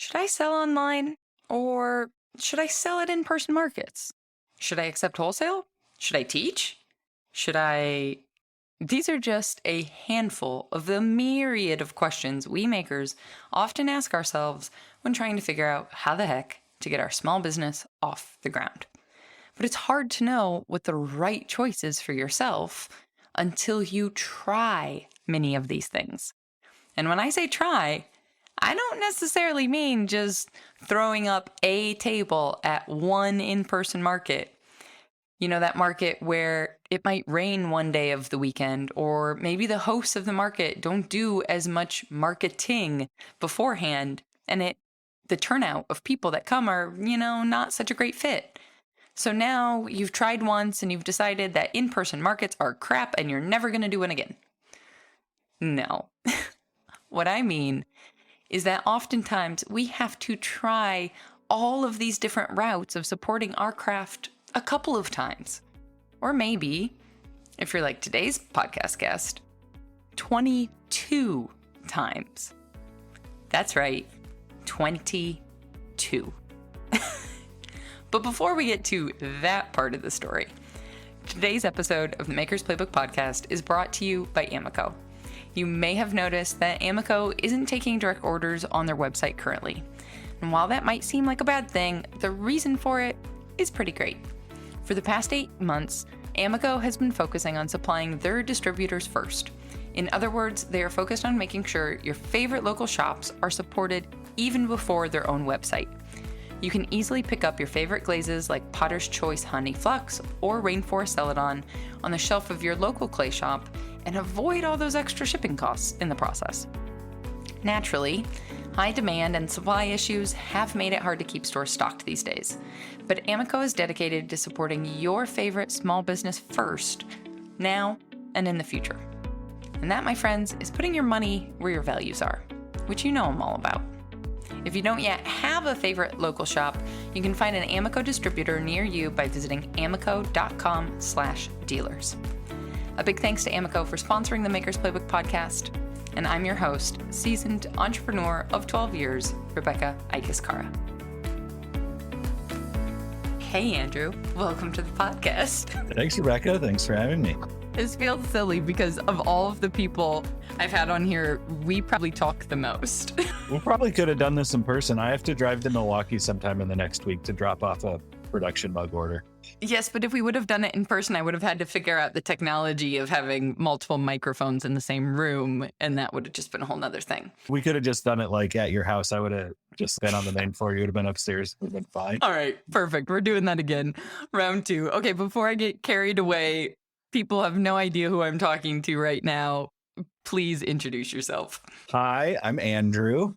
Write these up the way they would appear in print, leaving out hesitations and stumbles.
Should I sell online or should I sell at in-person markets? Should I accept wholesale? Should I teach? Should I... These are just a handful of the myriad of questions we makers often ask ourselves when trying to figure out how the heck to get our small business off the ground. But it's hard to know what the right choice is for yourself until you try many of these things. And when I say try, I don't necessarily mean just throwing up a table at one in-person market. You know, that market where it might rain one day of the weekend, or maybe the hosts of the market don't do as much marketing beforehand, and the turnout of people that come are, not such a great fit. So now you've tried once and you've decided that in-person markets are crap and you're never going to do one again. No. What I mean is that oftentimes we have to try all of these different routes of supporting our craft a couple of times. Or maybe, if you're like today's podcast guest, 22 times. That's right, 22. But before we get to that part of the story, today's episode of the Maker's Playbook podcast is brought to you by Amico. You may have noticed that Amico isn't taking direct orders on their website currently. And while that might seem like a bad thing, the reason for it is pretty great. For the past 8 months, Amico has been focusing on supplying their distributors first. In other words, they are focused on making sure your favorite local shops are supported even before their own website. You can easily pick up your favorite glazes like Potter's Choice Honey Flux or Rainforest Celadon on the shelf of your local clay shop and avoid all those extra shipping costs in the process. Naturally, high demand and supply issues have made it hard to keep stores stocked these days, but Amico is dedicated to supporting your favorite small business first, now and in the future. And that, my friends, is putting your money where your values are, which you know I'm all about. If you don't yet have a favorite local shop, you can find an Amico distributor near you by visiting amico.com/dealers. A big thanks to Amico for sponsoring the Maker's Playbook podcast. And I'm your host, seasoned entrepreneur of 12 years, Rebecca Ikiskara. Hey, Andrew. Welcome to the podcast. Thanks, Rebecca. Thanks for having me. This feels silly because of all of the people I've had on here, we probably talk the most. We probably could have done this in person. I have to drive to Milwaukee sometime in the next week to drop off a production mug order. Yes, but if we would have done it in person, I would have had to figure out the technology of having multiple microphones in the same room, and that would have just been a whole nother thing. We could have just done it like at your house. I would have just been on the main floor. You would have been upstairs. It would have been fine. All right, perfect. We're doing that again. Round 2. Okay, before I get carried away, people have no idea who I'm talking to right now. Please introduce yourself. Hi, I'm Andrew.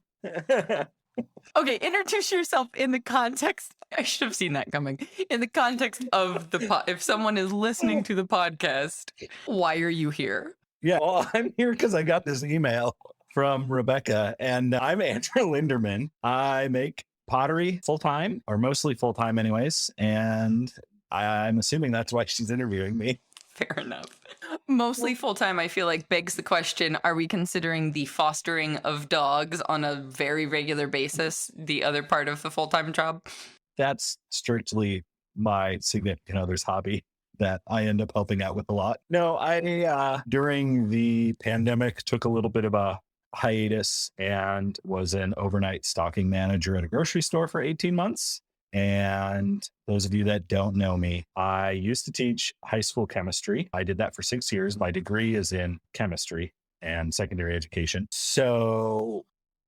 Okay, introduce yourself in the context. I should have seen that coming. In the context of if someone is listening to the podcast, why are you here? Yeah, well, I'm here because I got this email from Rebecca, and I'm Andrew Linderman. I make pottery full-time, or mostly full-time anyways, and I'm assuming that's why she's interviewing me. Fair enough. Mostly full-time, I feel like, begs the question, are we considering the fostering of dogs on a very regular basis the other part of the full-time job? That's strictly my significant other's hobby that I end up helping out with a lot. No, I, during the pandemic, took a little bit of a hiatus and was an overnight stocking manager at a grocery store for 18 months. And those of you that don't know me, I used to teach high school chemistry. I did that for 6 years. My degree is in chemistry and secondary education. So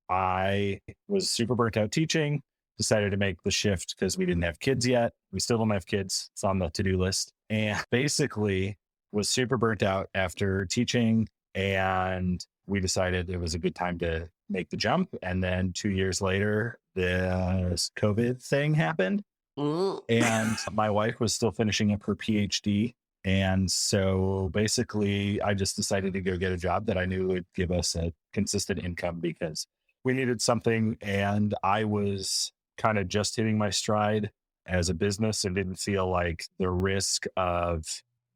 I was super burnt out teaching, decided to make the shift because we didn't have kids yet. We still don't have kids. It's on the to-do list. And basically was super burnt out after teaching. And we decided it was a good time to make the jump. And then 2 years later, this COVID thing happened. And my wife was still finishing up her PhD. And so basically, I just decided to go get a job that I knew would give us a consistent income because we needed something. And I was kind of just hitting my stride as a business and didn't feel like the risk of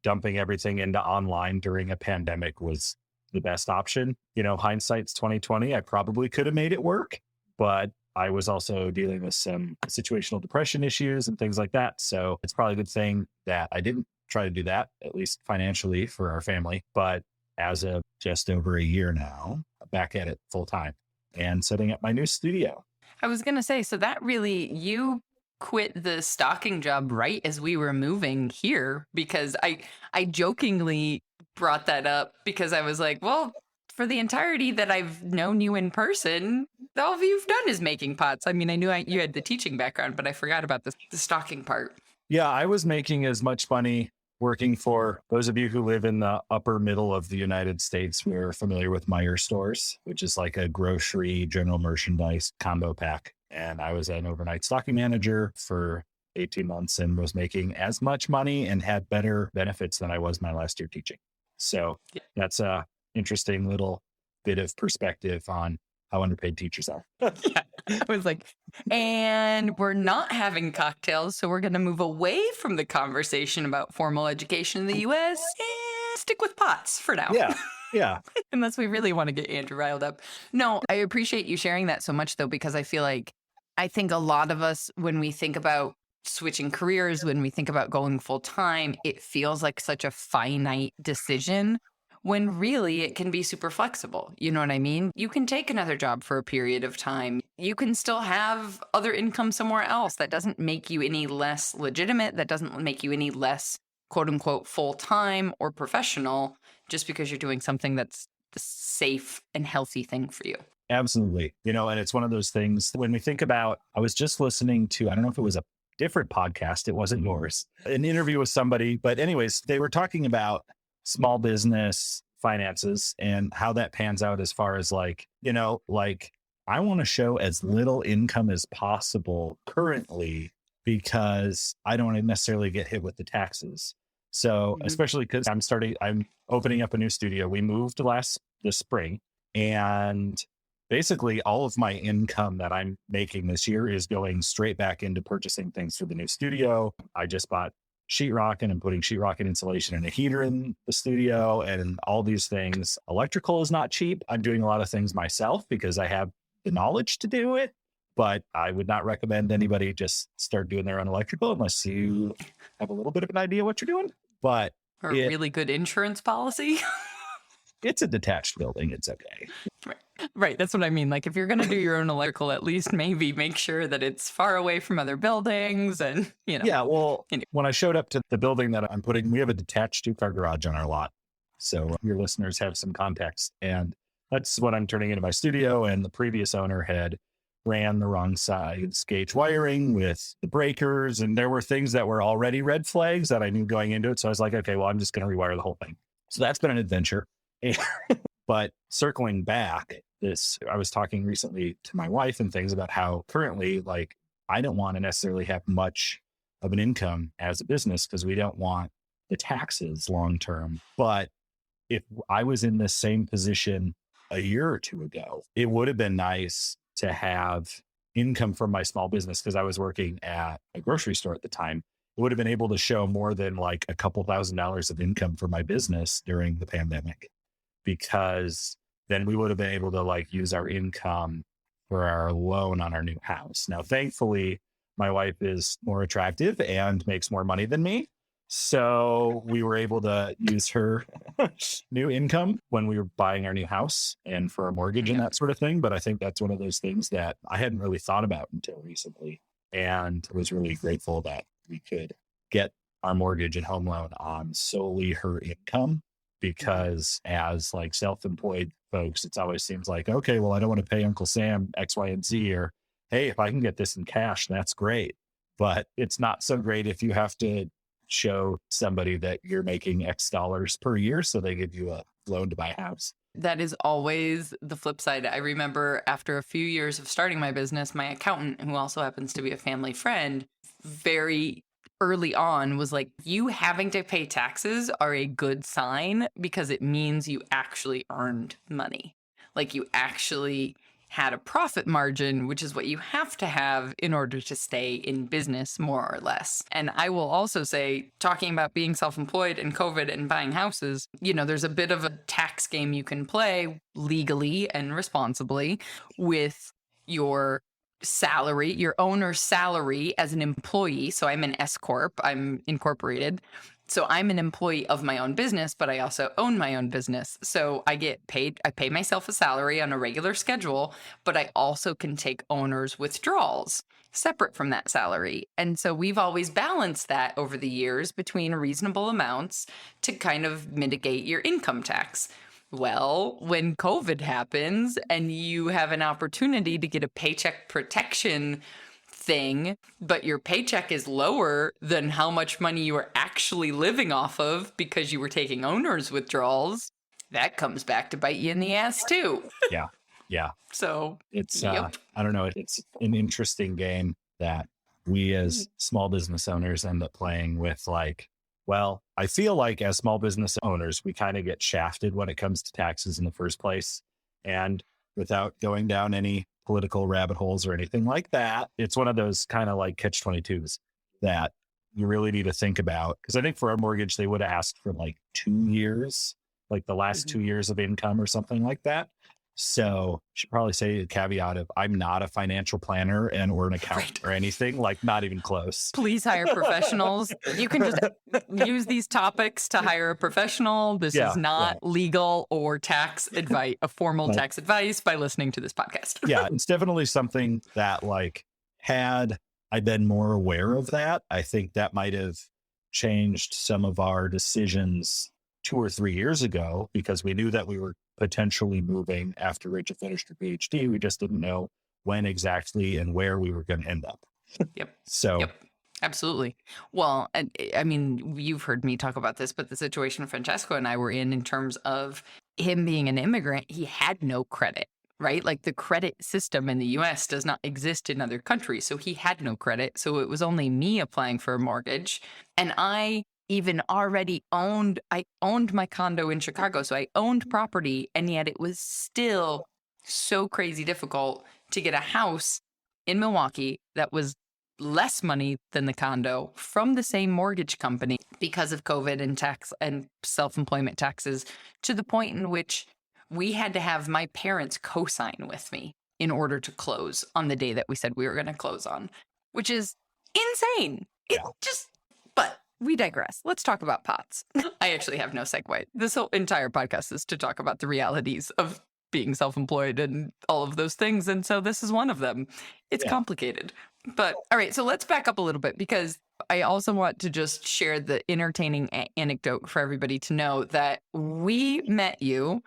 dumping everything into online during a pandemic was the best option. You know, hindsight's 2020. I probably could have made it work, but I was also dealing with some situational depression issues and things like that. So it's probably a good thing that I didn't try to do that, at least financially for our family. But as of just over a year now, back at it full time and setting up my new studio. I was going to say, so that really, you quit the stocking job right as we were moving here because I jokingly brought that up because I was like, well, for the entirety that I've known you in person, all you've done is making pots. I mean, I knew you had the teaching background, but I forgot about the stocking part. Yeah, I was making as much money working for those of you who live in the upper middle of the United States. We're familiar with Meijer stores, which is like a grocery general merchandise combo pack. And I was an overnight stocking manager for 18 months and was making as much money and had better benefits than I was my last year teaching. So that's a interesting little bit of perspective on how underpaid teachers are. Yeah. I was like, and we're not having cocktails, so we're going to move away from the conversation about formal education in the US and stick with pots for now. Yeah. Yeah. Unless we really want to get Andrew riled up. No, I appreciate you sharing that so much, though, because I feel like I think a lot of us, when we think about switching careers, when we think about going full time, it feels like such a finite decision when really it can be super flexible. You know what I mean? You can take another job for a period of time. You can still have other income somewhere else. That doesn't make you any less legitimate. That doesn't make you any less, quote unquote, full time or professional just because you're doing something that's the safe and healthy thing for you. Absolutely. And it's one of those things when we think about, I was just listening to, I don't know if it was a different podcast, it wasn't yours, an interview with somebody, but anyways, they were talking about small business finances and how that pans out as far as like I want to show as little income as possible currently because I don't want to necessarily get hit with the taxes. So especially because I'm opening up a new studio. We moved this spring, and basically all of my income that I'm making this year is going straight back into purchasing things for the new studio. I just bought sheetrock and I'm putting sheetrock and insulation and a heater in the studio and all these things. Electrical is not cheap. I'm doing a lot of things myself because I have the knowledge to do it, but I would not recommend anybody just start doing their own electrical unless you have a little bit of an idea what you're doing. But or a really good insurance policy. It's a detached building. It's okay. Right. That's what I mean. Like if you're going to do your own electrical, at least maybe make sure that it's far away from other buildings and, Yeah. Well, when I showed up to the building that I'm putting, we have a detached 2-car garage on our lot. So your listeners have some context. And that's what I'm turning into my studio. And the previous owner had ran the wrong size gauge wiring with the breakers. And there were things that were already red flags that I knew going into it. So I was like, okay, well, I'm just going to rewire the whole thing. So that's been an adventure. But circling back, I was talking recently to my wife and things about how currently, like, I don't want to necessarily have much of an income as a business because we don't want the taxes long term. But if I was in the same position a year or two ago, it would have been nice to have income from my small business because I was working at a grocery store at the time. I would have been able to show more than like a couple $1,000s of income for my business during the pandemic, because then we would have been able to like use our income for our loan on our new house. Now, thankfully, my wife is more attractive and makes more money than me. So we were able to use her new income when we were buying our new house and for a mortgage and that sort of thing. But I think that's one of those things that I hadn't really thought about until recently. And I was really grateful that we could get our mortgage and home loan on solely her income, because as like self-employed folks, it always seems like, okay, well, I don't want to pay Uncle Sam X, Y, and Z, or, hey, if I can get this in cash, that's great. But it's not so great if you have to show somebody that you're making X dollars per year so they give you a loan to buy a house. That is always the flip side. I remember after a few years of starting my business, my accountant, who also happens to be a family friend, very early on was like, you having to pay taxes are a good sign because it means you actually earned money. Like you actually had a profit margin, which is what you have to have in order to stay in business, more or less. And I will also say, talking about being self-employed and COVID and buying houses, there's a bit of a tax game you can play legally and responsibly with your salary, your owner's salary as an employee. So I'm an S Corp, I'm incorporated. So I'm an employee of my own business, but I also own my own business. So I get paid, I pay myself a salary on a regular schedule, but I also can take owner's withdrawals separate from that salary. And so we've always balanced that over the years between reasonable amounts to kind of mitigate your income tax. Well, when COVID happens and you have an opportunity to get a paycheck protection thing, but your paycheck is lower than how much money you are actually living off of because you were taking owner's withdrawals, that comes back to bite you in the ass too. Yeah. Yeah. So It's, yep. I don't know. It's an interesting game that we as small business owners end up playing with. Like, well, I feel like as small business owners, we kind of get shafted when it comes to taxes in the first place. And without going down any political rabbit holes or anything like that, it's one of those kind of like catch-22s that you really need to think about. Because I think for our mortgage, they would have asked for like 2 years, like the last 2 years of income or something like that. So should probably say a caveat of I'm not a financial planner and or an accountant or anything, like not even close. Please hire professionals. You can just use these topics to hire a professional. This is not legal or tax advice, a formal tax advice by listening to this podcast. Yeah, it's definitely something that like had I been more aware of that, I think that might have changed some of our decisions 2 or 3 years ago because we knew that we were potentially moving after Rachel finished her PhD. We just didn't know when exactly and where we were going to end up. Yep. So, yep. Absolutely. Well, and I mean, you've heard me talk about this, but the situation Francesco and I were in terms of him being an immigrant, he had no credit, right? Like the credit system in the US does not exist in other countries. So he had no credit. So it was only me applying for a mortgage. And I even already owned my condo in Chicago. So I owned property, and yet it was still so crazy difficult to get a house in Milwaukee that was less money than the condo from the same mortgage company because of COVID and tax and self-employment taxes, to the point in which we had to have my parents co-sign with me in order to close on the day that we said we were going to close on, which is insane. But we digress. Let's talk about pots. I actually have no segue. This whole entire podcast is to talk about the realities of being self-employed and all of those things. And so this is one of them. It's complicated. But all right, so let's back up a little bit, because I also want to just share the entertaining anecdote for everybody to know that we met you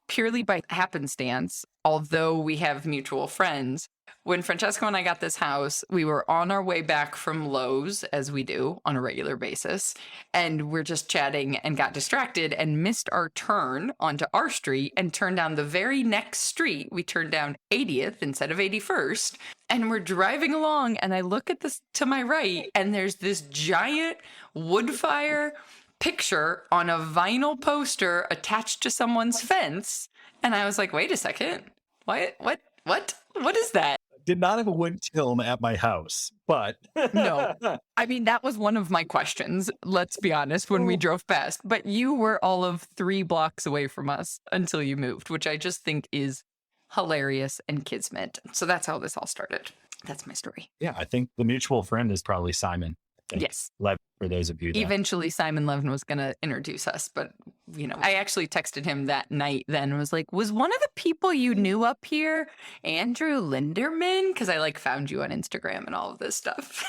purely by happenstance, although we have mutual friends. When Francesco and I got this house, we were on our way back from Lowe's, as we do on a regular basis, and we're just chatting and got distracted and missed our turn onto our street and turned down the very next street. We turned down 80th instead of 81st, and we're driving along, and I look at this to my right, and there's this giant wood fire picture on a vinyl poster attached to someone's fence. And I was like, wait a second. What is that? did not have a wood kiln at my house, but No. I mean, that was one of my questions, let's be honest, when we drove past. But you were all of 3 blocks away from us until you moved, which I just think is hilarious and kismet. So that's how this all started. That's my story. Yeah, I think the mutual friend is probably Simon. Yes. Levin, for those of you that... Eventually, Simon Levin was going to introduce us. But, you know, I actually texted him that night then and was like, was one of the people you knew up here Andrew Linderman? Because I found you on Instagram and all of this stuff.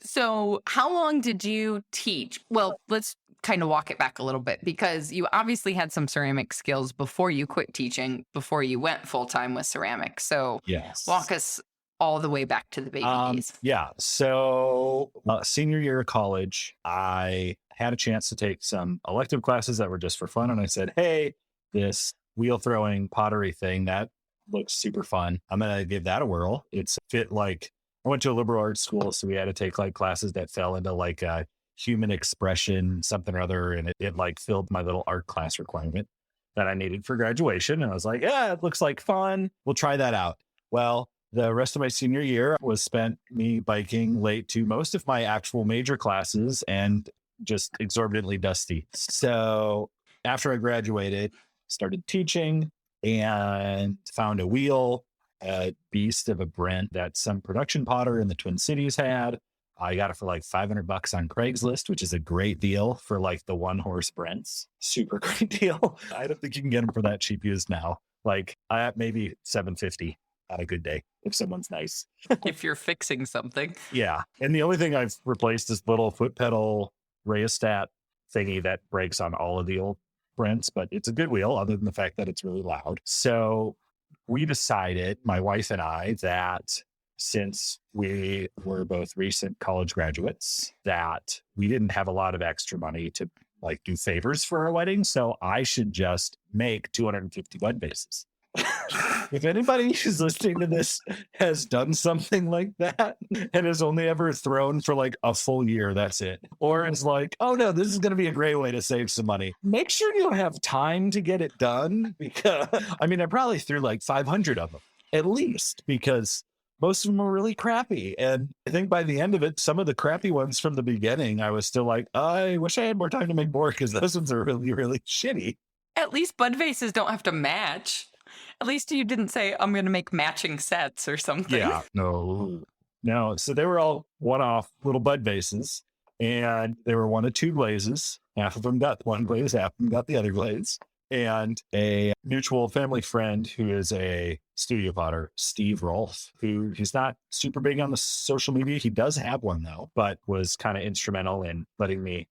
So how long did you teach? Well, let's kind of walk it back a little bit, because you obviously had some ceramic skills before you quit teaching, before you went full time with ceramics. So yes, walk us all the way back to the baby days. Yeah. So senior year of college, I had a chance to take some elective classes that were just for fun. And I said, hey, this wheel throwing pottery thing, that looks super fun. I'm going to give that a whirl. It's fit I went to a liberal arts school, so we had to take classes that fell into human expression, something or other. And it filled my little art class requirement that I needed for graduation. And I was like, yeah, it looks like fun. We'll try that out. Well, the rest of my senior year was spent me biking late to most of my actual major classes and just exorbitantly dusty. So after I graduated, started teaching and found a wheel. a beast of a Brent that some production potter in the Twin Cities had. I got it for like $500 on Craigslist, which is a great deal for like the 1-horse Brents. Super great deal. I don't think you can get them for that cheap used now. Like maybe $750 on a good day if someone's nice. If you're fixing something. Yeah. And the only thing I've replaced is little foot pedal rheostat thingy that breaks on all of the old Brents, but it's a good wheel other than the fact that it's really loud. So we decided, my wife and I, that since we were both recent college graduates, that we didn't have a lot of extra money to like do favors for our wedding. So I should just make 250 bud bases. If anybody who's listening to this has done something like that and has only ever thrown for like a full year, that's it. Or is like, oh no, this is going to be a great way to save some money. Make sure you have time to get it done, because I mean, I probably threw like 500 of them at least, because most of them were really crappy. And I think by the end of it, some of the crappy ones from the beginning, I was still like, I wish I had more time to make more, because those ones are really, really shitty. At least bud vases don't have to match. At least you didn't say, I'm going to make matching sets or something. Yeah, no. So they were all one-off little bud vases, and they were one of two glazes. Half of them got one glaze, half of them got the other glaze. And a mutual family friend who is a studio potter, Steve Rolfe, who he's not super big on the social media. He does have one though, but was kind of instrumental in letting me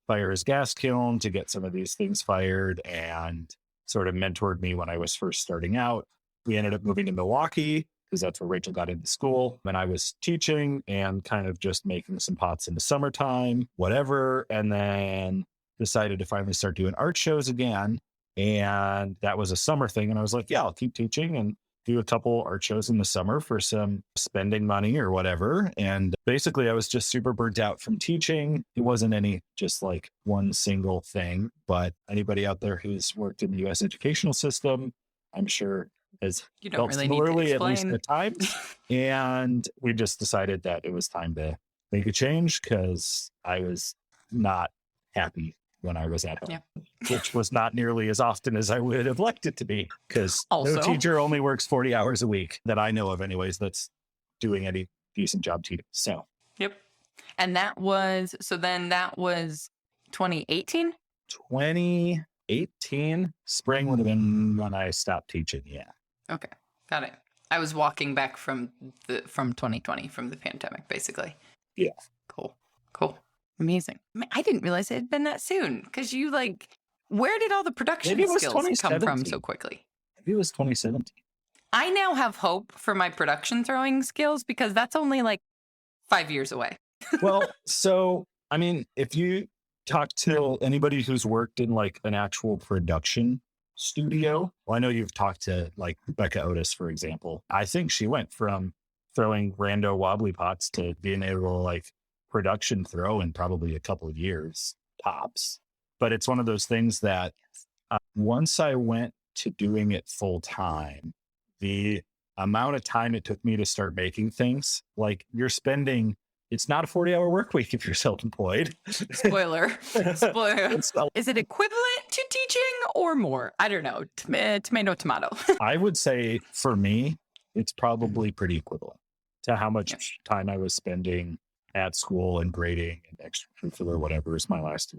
fire his gas kiln to get some of these things fired, and sort of mentored me when I was first starting out. We ended up moving to Milwaukee because that's where Rachel got into school. And I was teaching and kind of just making some pots in the summertime, whatever. And then decided to finally start doing art shows again. And that was a summer thing. And I was like, yeah, I'll keep teaching and do a couple art shows in the summer for some spending money or whatever. And basically I was just super burnt out from teaching. It wasn't any just like one single thing, but anybody out there who's worked in the US educational system, I'm sure has felt really similarly, need at to least explain. at times. And we just decided that it was time to make a change, because I was not happy when I was at home, which was not nearly as often as I would have liked it to be, because no teacher only works 40 hours a week that I know of anyways that's doing any decent job teaching. So, yep. And that was 2018? 2018 spring would have been when I stopped teaching. Yeah. Okay. Got it. I was walking back from 2020, from the pandemic, basically. Yeah. Cool. Amazing. I didn't realize it had been that soon, because you where did all the production skills come from so quickly? Maybe it was 2017. I now have hope for my production throwing skills, because that's only 5 years away. Well, so, I mean, if you talk to anybody who's worked in an actual production studio, well, I know you've talked to Becca Otis, for example. I think she went from throwing rando wobbly pots to being able to production throw in probably a couple of years tops. But it's one of those things that once I went to doing it full time, the amount of time it took me to start making things, it's not a 40-hour work week if you're self-employed. Spoiler. Is it equivalent to teaching or more? I don't know. Tomato. I would say for me, it's probably pretty equivalent to how much time I was spending at school and grading and extracurricular, whatever is my last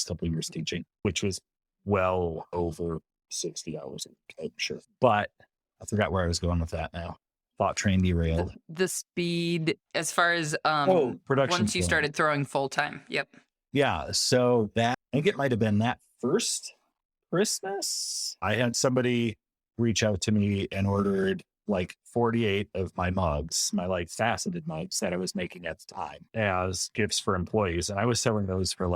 couple of years teaching, which was well over 60 hours a week, I'm sure. But I forgot where I was going with that now. Thought train derailed. The speed as far as production. Once you started throwing full time. Yep. Yeah. So that, I think it might have been that first Christmas. I had somebody reach out to me and ordered 48 of my mugs, my faceted mugs that I was making at the time as gifts for employees. And I was selling those for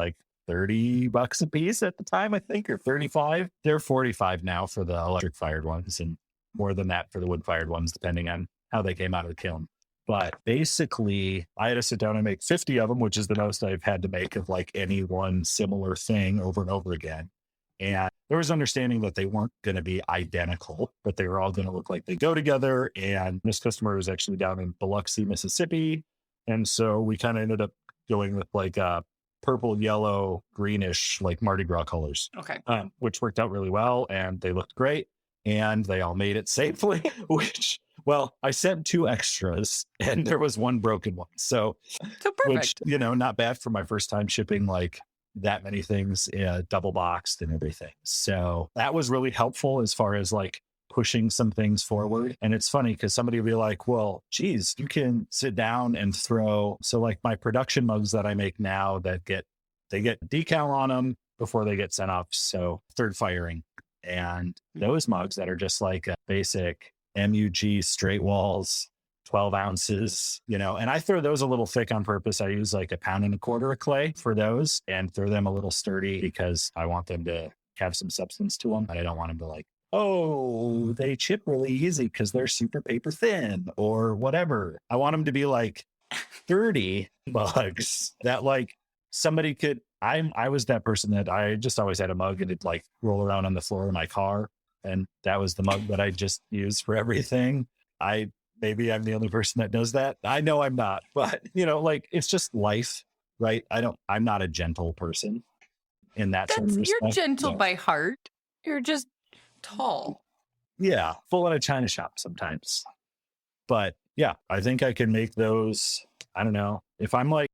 $30 a piece at the time, I think, or 35. They're 45 now for the electric fired ones, and more than that for the wood fired ones, depending on how they came out of the kiln. But basically I had to sit down and make 50 of them, which is the most I've had to make of any one similar thing over and over again. And there was understanding that they weren't going to be identical, but they were all going to look like they go together. And this customer was actually down in Biloxi, Mississippi. And so we kind of ended up going with purple, yellow, greenish, Mardi Gras colors. Okay. Which worked out really well, and they looked great, and they all made it safely, which Well, I sent 2 extras and there was 1 broken one. So, So which, perfect. not bad for my first time shipping like that many things, double boxed and everything. So that was really helpful as far as like pushing some things forward. And it's funny because somebody will be like, well, geez, you can sit down and throw. So like my production mugs that I make now they get decal on them before they get sent off. So third firing. And those mugs that are just like a basic MUG straight walls, 12 ounces, and I throw those a little thick on purpose. I use like 1.25 pounds of clay for those and throw them a little sturdy because I want them to have some substance to them. But I don't want them to like, oh, they chip really easy because they're super paper thin or whatever. I want them to be like sturdy mugs that like somebody could. I was that person that I just always had a mug and it'd like roll around on the floor of my car. And that was the mug that I just used for everything. Maybe I'm the only person that does that. I know I'm not, but like it's just life, right? I'm not a gentle person in that sort of You're respect. gentle by heart. You're just tall. Yeah. Full in a china shop sometimes. But yeah, I think I can make those. I don't know if I'm like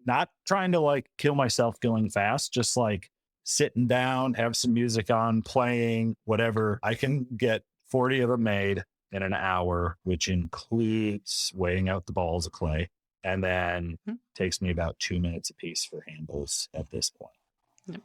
not trying to like kill myself going fast, just like sitting down, have some music on, playing, whatever. I can get 40 of them made in an hour, which includes weighing out the balls of clay. And then takes me about 2 minutes a piece for handles at this point. Yep.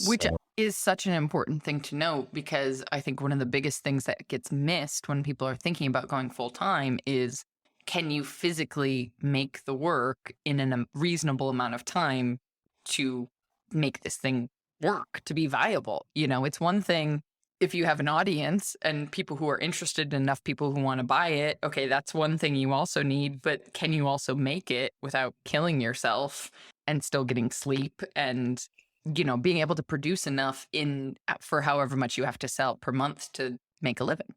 Which is such an important thing to note, because I think one of the biggest things that gets missed when people are thinking about going full time is, can you physically make the work in a reasonable amount of time to make this thing work, to be viable? It's one thing if you have an audience and people who are interested, enough people who want to buy it. Okay, that's one thing you also need, but can you also make it without killing yourself and still getting sleep and being able to produce enough for however much you have to sell per month to make a living?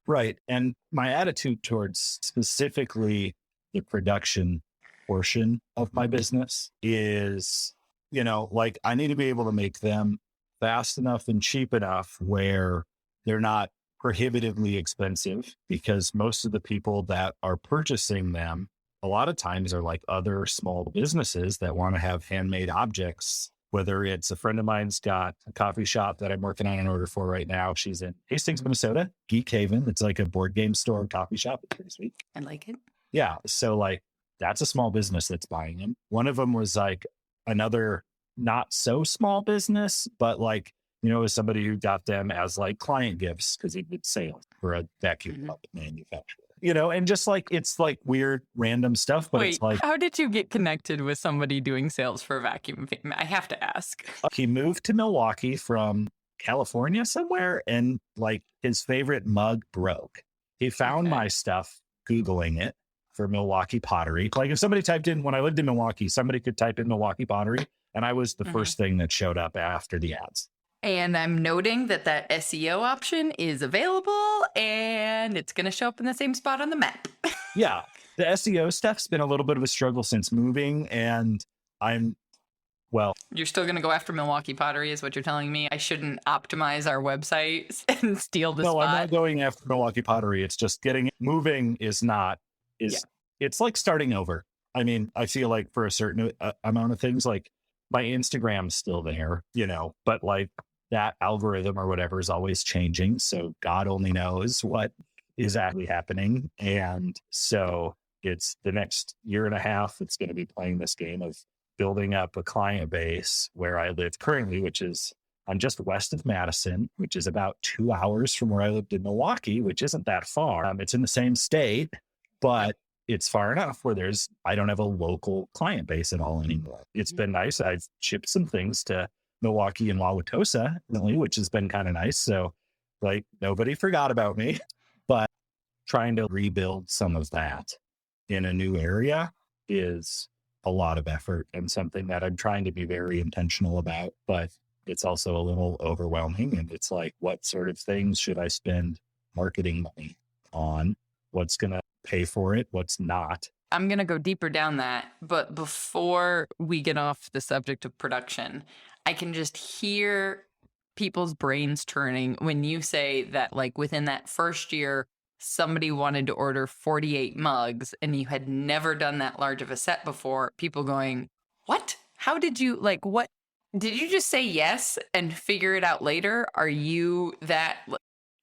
Right. And my attitude towards specifically the production portion of my business is, like I need to be able to make them fast enough and cheap enough where they're not prohibitively expensive, because most of the people that are purchasing them a lot of times are like other small businesses that want to have handmade objects. Whether it's a friend of mine's got a coffee shop that I'm working on an order for right now. She's in Hastings, Minnesota, Geek Haven. It's like a board game store coffee shop. It's pretty sweet. I like it. Yeah. So like that's a small business that's buying them. One of them was like another not so small business, but like, was somebody who got them as like client gifts because he did sales for a vacuum pump manufacturer. And just like, it's like weird random stuff, but it's like, how did you get connected with somebody doing sales for a vacuum? I have to ask. He moved to Milwaukee from California somewhere, and like his favorite mug broke. He found my stuff Googling it for Milwaukee pottery. Like if somebody typed in, when I lived in Milwaukee, somebody could type in Milwaukee pottery, and I was the first thing that showed up after the ads. And I'm noting that SEO option is available and it's going to show up in the same spot on the map. Yeah. The SEO stuff's been a little bit of a struggle since moving, and you're still going to go after Milwaukee pottery is what you're telling me? I shouldn't optimize our website and steal the spot? No, I'm not going after Milwaukee pottery. It's just moving it's like starting over. I mean, I feel like for a certain amount of things, like my Instagram's still there, but like that algorithm or whatever is always changing. So God only knows what is actually happening. And so it's the next year and a half, it's going to be playing this game of building up a client base where I live currently, which is I'm just west of Madison, which is about 2 hours from where I lived in Milwaukee, which isn't that far. It's in the same state, but it's far enough where I don't have a local client base at all anymore. It's been nice. I've shipped some things to Milwaukee and Wauwatosa, which has been kind of nice. So like nobody forgot about me, but trying to rebuild some of that in a new area is a lot of effort and something that I'm trying to be very intentional about, but it's also a little overwhelming. And it's like, what sort of things should I spend marketing money on? What's going to pay for it? What's not? I'm going to go deeper down that. But before we get off the subject of production, I can just hear people's brains turning when you say that, like, within that first year, somebody wanted to order 48 mugs and you had never done that large of a set before, people going, what? How did you, like, what? Did you just say yes and figure it out later? Are you that,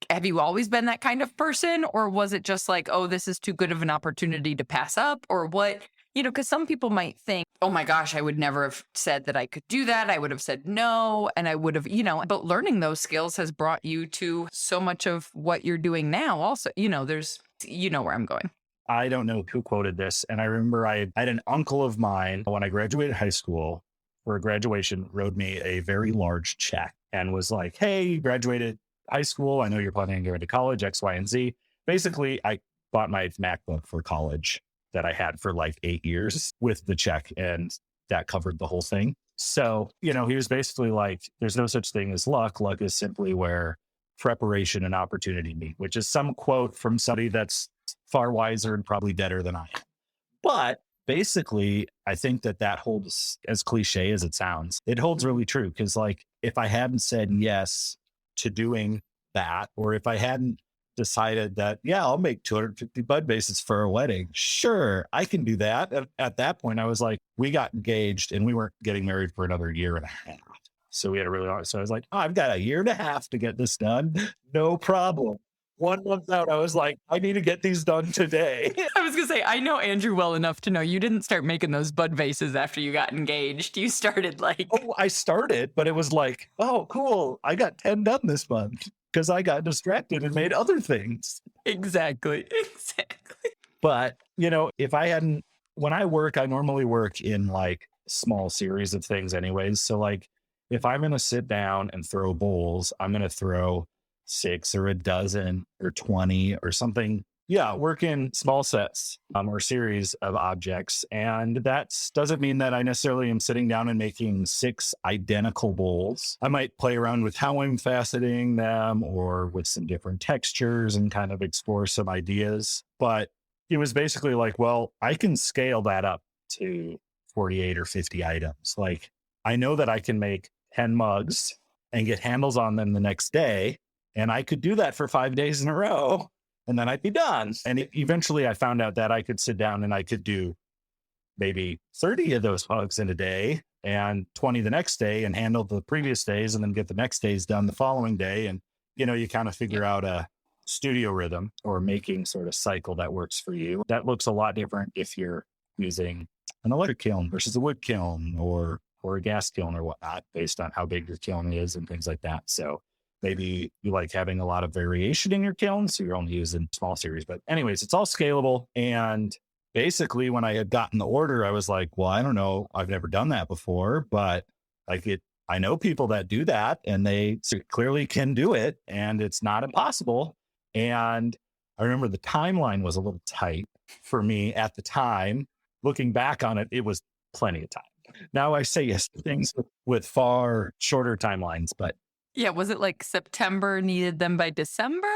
have you always been that kind of person? Or was it just like, oh, this is too good of an opportunity to pass up? Or what? Because some people might think, oh my gosh, I would never have said that I could do that. I would have said no. And I would have, but learning those skills has brought you to so much of what you're doing now. Also, there's, where I'm going. I don't know who quoted this. And I remember I had an uncle of mine when I graduated high school for graduation, wrote me a very large check and was like, hey, you graduated high school. I know you're planning on going to college, X, Y, and Z. Basically, I bought my MacBook for college that I had for like 8 years with the check, and that covered the whole thing. So, he was basically like, there's no such thing as luck. Luck is simply where preparation and opportunity meet, which is some quote from somebody that's far wiser and probably deader than I am. But basically, I think that holds, as cliche as it sounds, it holds really true. Because like, if I hadn't said yes to doing that, or if I hadn't decided that, yeah, I'll make 250 bud bases for a wedding, sure, I can do that. At that point, I was like, we got engaged and we weren't getting married for another year and a half. So we had a really long, so I was like, oh, I've got a year and a half to get this done. No problem. 1 month out, I was like, I need to get these done today. I was going to say, I know Andrew well enough to know you didn't start making those bud vases after you got engaged. You started like... Oh, I started, but it was like, oh, cool. I got 10 done this month because I got distracted and made other things. Exactly. But, if I hadn't, when I work, I normally work in like small series of things anyways. So like, if I'm going to sit down and throw bowls, I'm going to throw 6 or a dozen or 20 or something. Yeah, work in small sets or series of objects. And that doesn't mean that I necessarily am sitting down and making 6 identical bowls. I might play around with how I'm faceting them or with some different textures and kind of explore some ideas. But it was basically like, well, I can scale that up to 48 or 50 items. Like, I know that I can make 10 mugs and get handles on them the next day. And I could do that for 5 days in a row, and then I'd be done. And eventually I found out that I could sit down and I could do maybe 30 of those mugs in a day and 20 the next day and handle the previous days and then get the next days done the following day. And, you kind of figure out a studio rhythm or making sort of cycle that works for you. That looks a lot different if you're using an electric kiln versus a wood kiln or a gas kiln or whatnot, based on how big your kiln is and things like that. So maybe you like having a lot of variation in your kiln, so you're only using small series. But anyways, it's all scalable. And basically, when I had gotten the order, I was like, well, I don't know. I've never done that before, but I know people that do that and they clearly can do it and it's not impossible. And I remember the timeline was a little tight for me at the time. Looking back on it, it was plenty of time. Now I say yes to things with far shorter timelines, but yeah, was it like September needed them by December?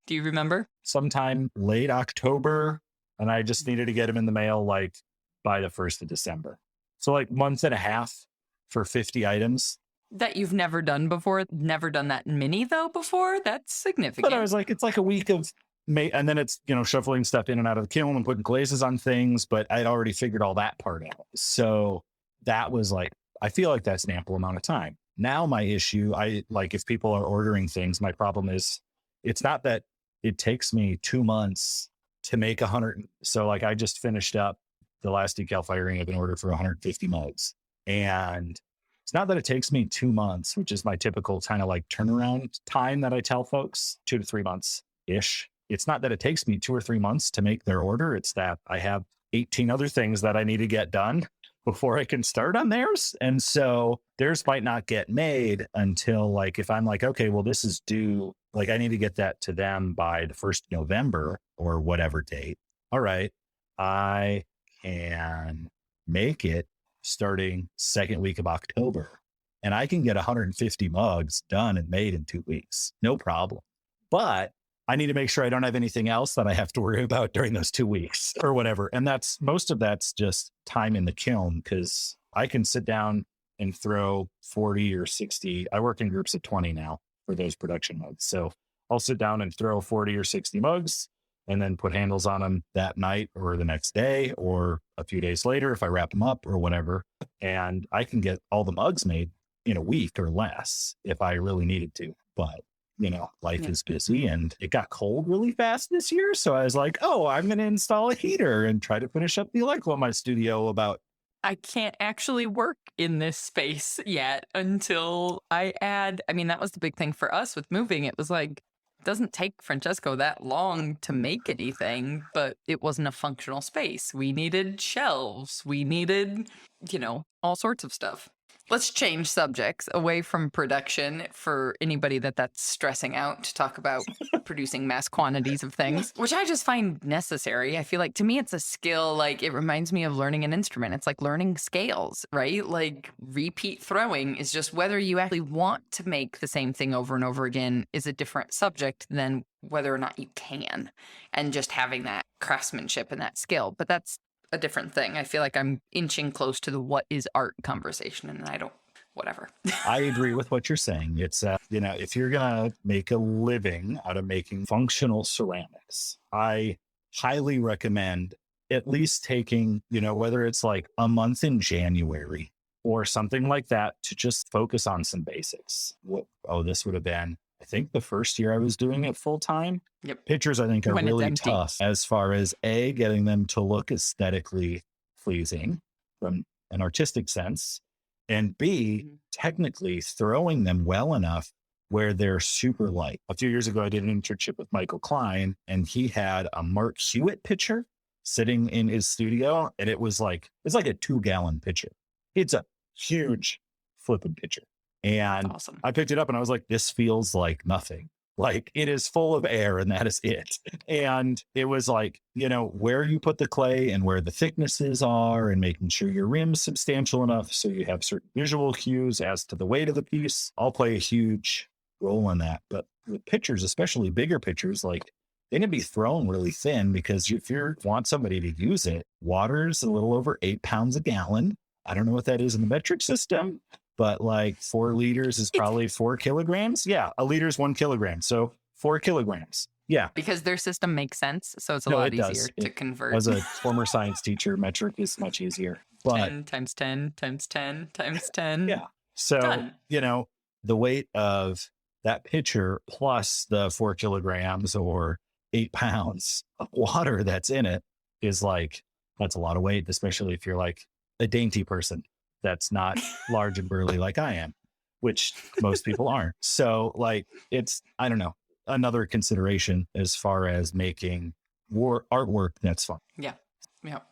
Do you remember? Sometime late October, and I just needed to get them in the mail like by the 1st of December. So like month and a half for 50 items. That you've never done before? Never done that many though before? That's significant. But I was like, it's like a week of and then it's, shuffling stuff in and out of the kiln and putting glazes on things, but I'd already figured all that part out. So that was like, I feel like that's an ample amount of time. Now my issue, if people are ordering things, my problem is it's not that it takes me 2 months to make 100. So like I just finished up the last decal firing of an order for 150 mugs. And it's not that it takes me 2 months, which is my typical kind of like turnaround time that I tell folks, 2 to 3 months ish. It's not that it takes me 2 or 3 months to make their order. It's that I have 18 other things that I need to get done before I can start on theirs. And so theirs might not get made until like, if I'm like, okay, well, this is due, like I need to get that to them by the 1st of November or whatever date. All right. I can make it starting 2nd week of October and I can get 150 mugs done and made in 2 weeks. No problem. But I need to make sure I don't have anything else that I have to worry about during those 2 weeks or whatever. And most of that's just time in the kiln, because I can sit down and throw 40 or 60. I work in groups of 20 now for those production mugs. So I'll sit down and throw 40 or 60 mugs and then put handles on them that night or the next day or a few days later if I wrap them up or whatever. And I can get all the mugs made in a week or less if I really needed to. But, life is busy and it got cold really fast this year. So I was like, oh, I'm going to install a heater and try to finish up the electrical in my studio about. I can't actually work in this space yet until I add. I mean, that was the big thing for us with moving. It was like, it doesn't take Francesco that long to make anything, but it wasn't a functional space. We needed shelves. We needed, all sorts of stuff. Let's change subjects away from production for anybody that's stressing out to talk about producing mass quantities of things, which I just find necessary. I feel like to me, it's a skill. Like it reminds me of learning an instrument. It's like learning scales, right? Like repeat throwing is just whether you actually want to make the same thing over and over again is a different subject than whether or not you can. And just having that craftsmanship and that skill. But that's a different thing. I feel like I'm inching close to the what is art conversation, and I don't, whatever. I agree with what you're saying. It's, if you're going to make a living out of making functional ceramics, I highly recommend at least taking, whether it's like a month in January or something like that to just focus on some basics. This would have been, I think, the first year I was doing it full time. Yep. Pictures, I think, are really tough as far as getting them to look aesthetically pleasing from an artistic sense, and B, technically throwing them well enough where they're super light. A few years ago, I did an internship with Michael Klein, and he had a Mark Hewitt pitcher sitting in his studio, and it's like a 2-gallon pitcher. It's a huge flipping pitcher. And awesome. I picked it up and I was like, this feels like nothing. Like it is full of air and that is it. And it was like, where you put the clay and where the thicknesses are and making sure your rim's substantial enough so you have certain visual cues as to the weight of the piece all play a huge role in that. But with pitchers, especially bigger pitchers, like they can be thrown really thin because if you want somebody to use it, water's a little over 8 pounds a gallon. I don't know what that is in the metric system, but like 4 liters is probably 4 kilograms. Yeah. A liter is 1 kilogram. So 4 kilograms. Yeah. Because their system makes sense. So it's a lot easier to convert. As a former science teacher, metric is much easier. But 10 times 10 times 10 times 10. Yeah. So, done. The weight of that pitcher plus the 4 kilograms or 8 pounds of water that's in it is like, that's a lot of weight, especially if you're like a dainty person that's not large and burly like I am, which most people aren't. So like, it's, I don't know, another consideration as far as making artwork that's fun. Yeah,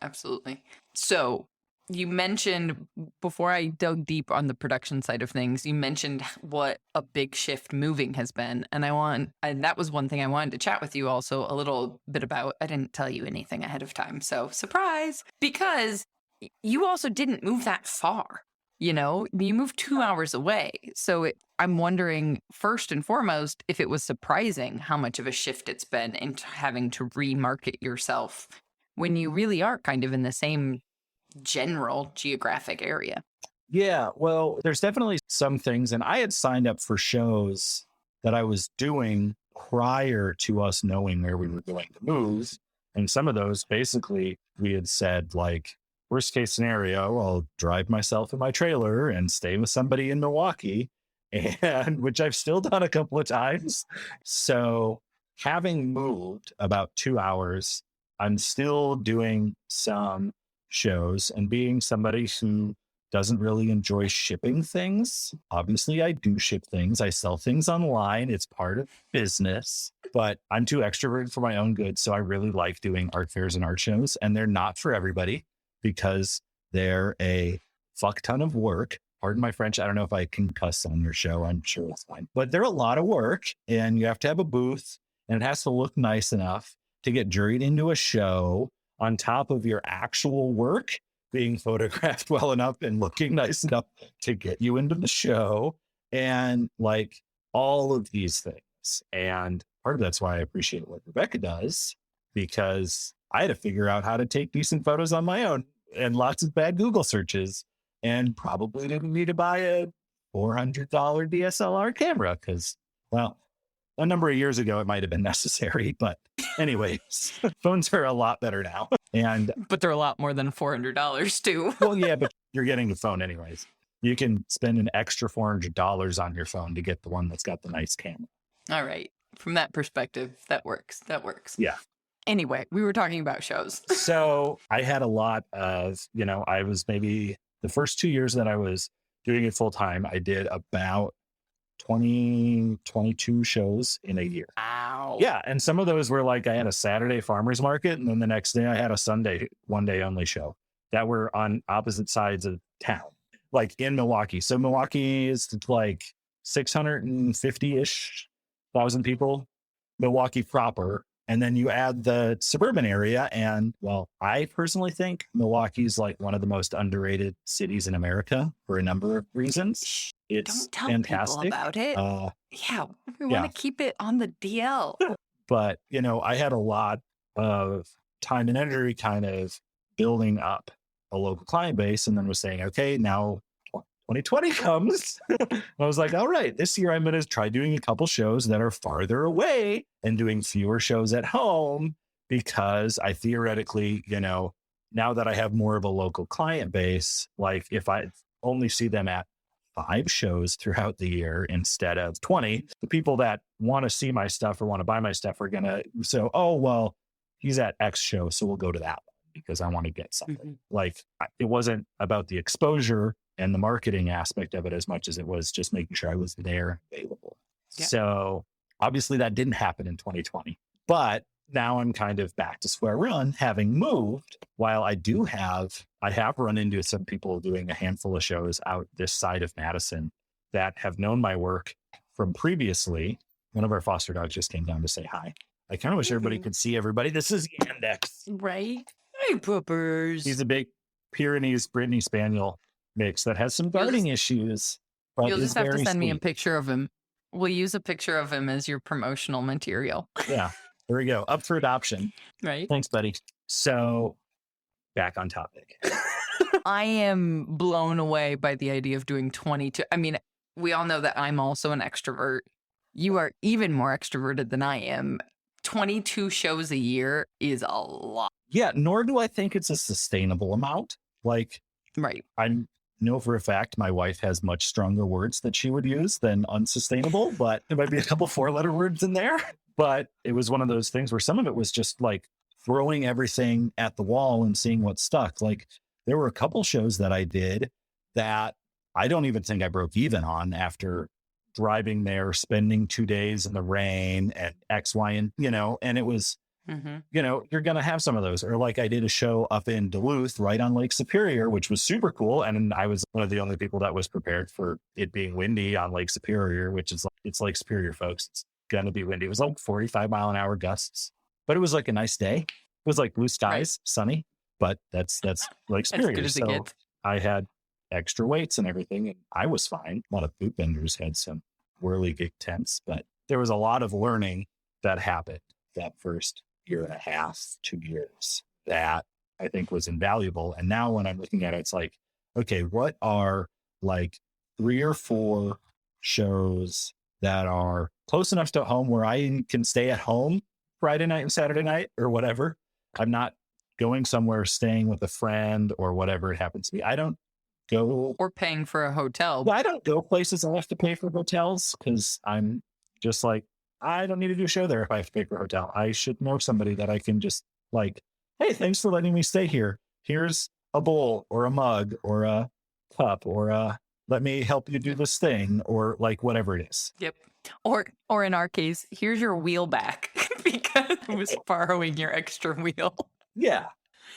absolutely. So you mentioned, before I dug deep on the production side of things, you mentioned what a big shift moving has been. And that was one thing I wanted to chat with you also a little bit about. I didn't tell you anything ahead of time. So surprise, because you also didn't move that far. You moved 2 hours away. So I'm wondering, first and foremost, if it was surprising how much of a shift it's been into having to remarket yourself when you really are kind of in the same general geographic area. Yeah, well, there's definitely some things. And I had signed up for shows that I was doing prior to us knowing where we were going to move. And some of those, basically, we had said, like, worst case scenario, I'll drive myself in my trailer and stay with somebody in Milwaukee, and which I've still done a couple of times. So having moved about 2 hours, I'm still doing some shows, and being somebody who doesn't really enjoy shipping things. Obviously, I do ship things. I sell things online. It's part of business, but I'm too extroverted for my own good. So I really like doing art fairs and art shows, and they're not for everybody because they're a fuck ton of work. Pardon my French. I don't know if I can cuss on your show. I'm sure it's fine, but they're a lot of work, and you have to have a booth, and it has to look nice enough to get juried into a show on top of your actual work being photographed well enough and looking nice enough to get you into the show, and like all of these things. And part of that's why I appreciate what Rebecca does, because I had to figure out how to take decent photos on my own and lots of bad Google searches, and probably didn't need to buy a $400 DSLR camera because, well, a number of years ago, it might have been necessary, but Anyways, phones are a lot better now. And But they're a lot more than $400 too. well, yeah, but you're getting the phone anyways. You can spend an extra $400 on your phone to get the one that's got the nice camera. All right. From that perspective, that works. That works. Yeah. Anyway, we were talking about shows. So I had a lot of, I was maybe the first 2 years that I was doing it full time, I did about 20, 22 shows in a year. Ow. Yeah. And some of those were like, I had a Saturday farmer's market. And then the next day I had a Sunday, one day only show that were on opposite sides of town, like in Milwaukee. So Milwaukee is like 650-ish thousand people, Milwaukee proper. And then you add the suburban area. And well, I personally think Milwaukee's like one of the most underrated cities in America for a number of reasons. It's Don't tell fantastic. people about it. Yeah, we want to keep it on the DL. But, I had a lot of time and energy kind of building up a local client base and then was saying, okay, now 2020 comes. I was like, all right, this year I'm going to try doing a couple shows that are farther away and doing fewer shows at home because I theoretically, now that I have more of a local client base, like if I only see them at 5 shows throughout the year instead of 20, the people that want to see my stuff or want to buy my stuff are going to say, oh, well, he's at X show, so we'll go to that one because I want to get something. Mhm. Like it wasn't about the exposure and the marketing aspect of it as much as it was just making sure I was there available. Yeah. So obviously that didn't happen in 2020, but now I'm kind of back to square one, having moved. While I have run into some people doing a handful of shows out this side of Madison that have known my work from previously. One of our foster dogs just came down to say hi. I kind of wish everybody could see everybody. This is Yandex. Right? Hey, poopers. He's a big Pyrenees Brittany Spaniel mix that has some guarding issues. But You'll is just have to very send me a sweet. picture of him. We'll use a picture of him as your promotional material. Yeah, there we go. Up for adoption. Right? Thanks, buddy. So back on topic. I am blown away by the idea of doing 22. I mean, we all know that I'm also an extrovert. You are even more extroverted than I am. 22 shows a year is a lot. Yeah, nor do I think it's a sustainable amount. Like, Right. I know for a fact my wife has much stronger words that she would use than unsustainable, but there might be a couple 4-letter words in there. But it was one of those things where some of it was just like throwing everything at the wall and seeing what stuck. Like there were a couple shows that I did that I don't even think I broke even on after driving there, spending 2 days in the rain and X, Y, and, and it was, Mm-hmm. you're going to have some of those. Or like I did a show up in Duluth, right on Lake Superior, which was super cool. And I was one of the only people that was prepared for it being windy on Lake Superior, which is it's Lake Superior, folks. It's going to be windy. It was like 45 mile an hour gusts, but it was like a nice day. It was like blue skies, sunny, but that's Lake Superior. As good as it So gets. I had extra weights and everything, and I was fine. A lot of boot vendors had some whirligig tents, but there was a lot of learning that happened that first year and a half, 2 years that I think was invaluable. And now when I'm looking at it, it's like, okay, what are like 3 or 4 shows that are close enough to home where I can stay at home Friday night and Saturday night or whatever. I'm not going somewhere, staying with a friend or whatever it happens to be. I don't go Or paying for a hotel. well, I don't go places I have to pay for hotels because I'm just like, I don't need to do a show there if I have to pay for a hotel. I should know somebody that I can just like, hey, thanks for letting me stay here. Here's a bowl or a mug or a cup or let me help you do this thing or like whatever it is. Yep. Or in our case, here's your wheel back because I was borrowing your extra wheel. Yeah.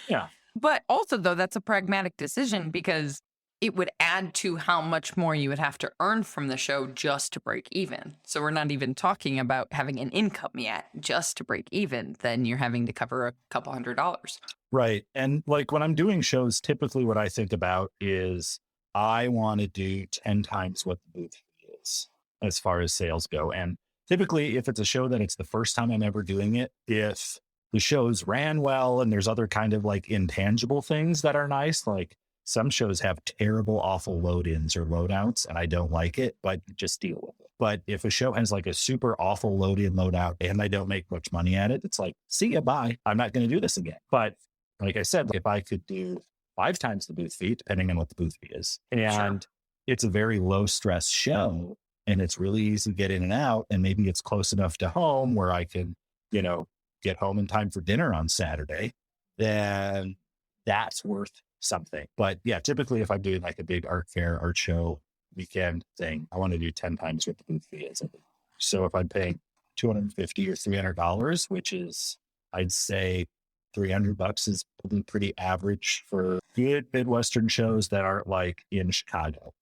Yeah. But also, though, that's a pragmatic decision because it would add to how much more you would have to earn from the show just to break even. So we're not even talking about having an income yet. Just to break even, then you're having to cover a couple $100. Right. And like when I'm doing shows, typically what I think about is I want to do 10 times what the booth fee is as far as sales go. And typically if it's a show that it's the first time I'm ever doing it, if the shows ran well and there's other kind of like intangible things that are nice, like some shows have terrible, awful load-ins or load-outs, and I don't like it, but just deal with it. But if a show has like a super awful load-in, load-out, and I don't make much money at it, it's like, see ya, bye. I'm not going to do this again. But like I said, if I could do 5 times the booth fee, depending on what the booth fee is, and it's a very low stress show, and it's really easy to get in and out, and maybe it's close enough to home where I can, get home in time for dinner on Saturday, then that's worth something. But yeah, typically if I'm doing like a big art fair, art show weekend thing, I want to do 10 times what the booth fee is. So if I'm paying $250 or $300, which is, I'd say $300 is probably pretty average for good Midwestern shows that aren't like in Chicago.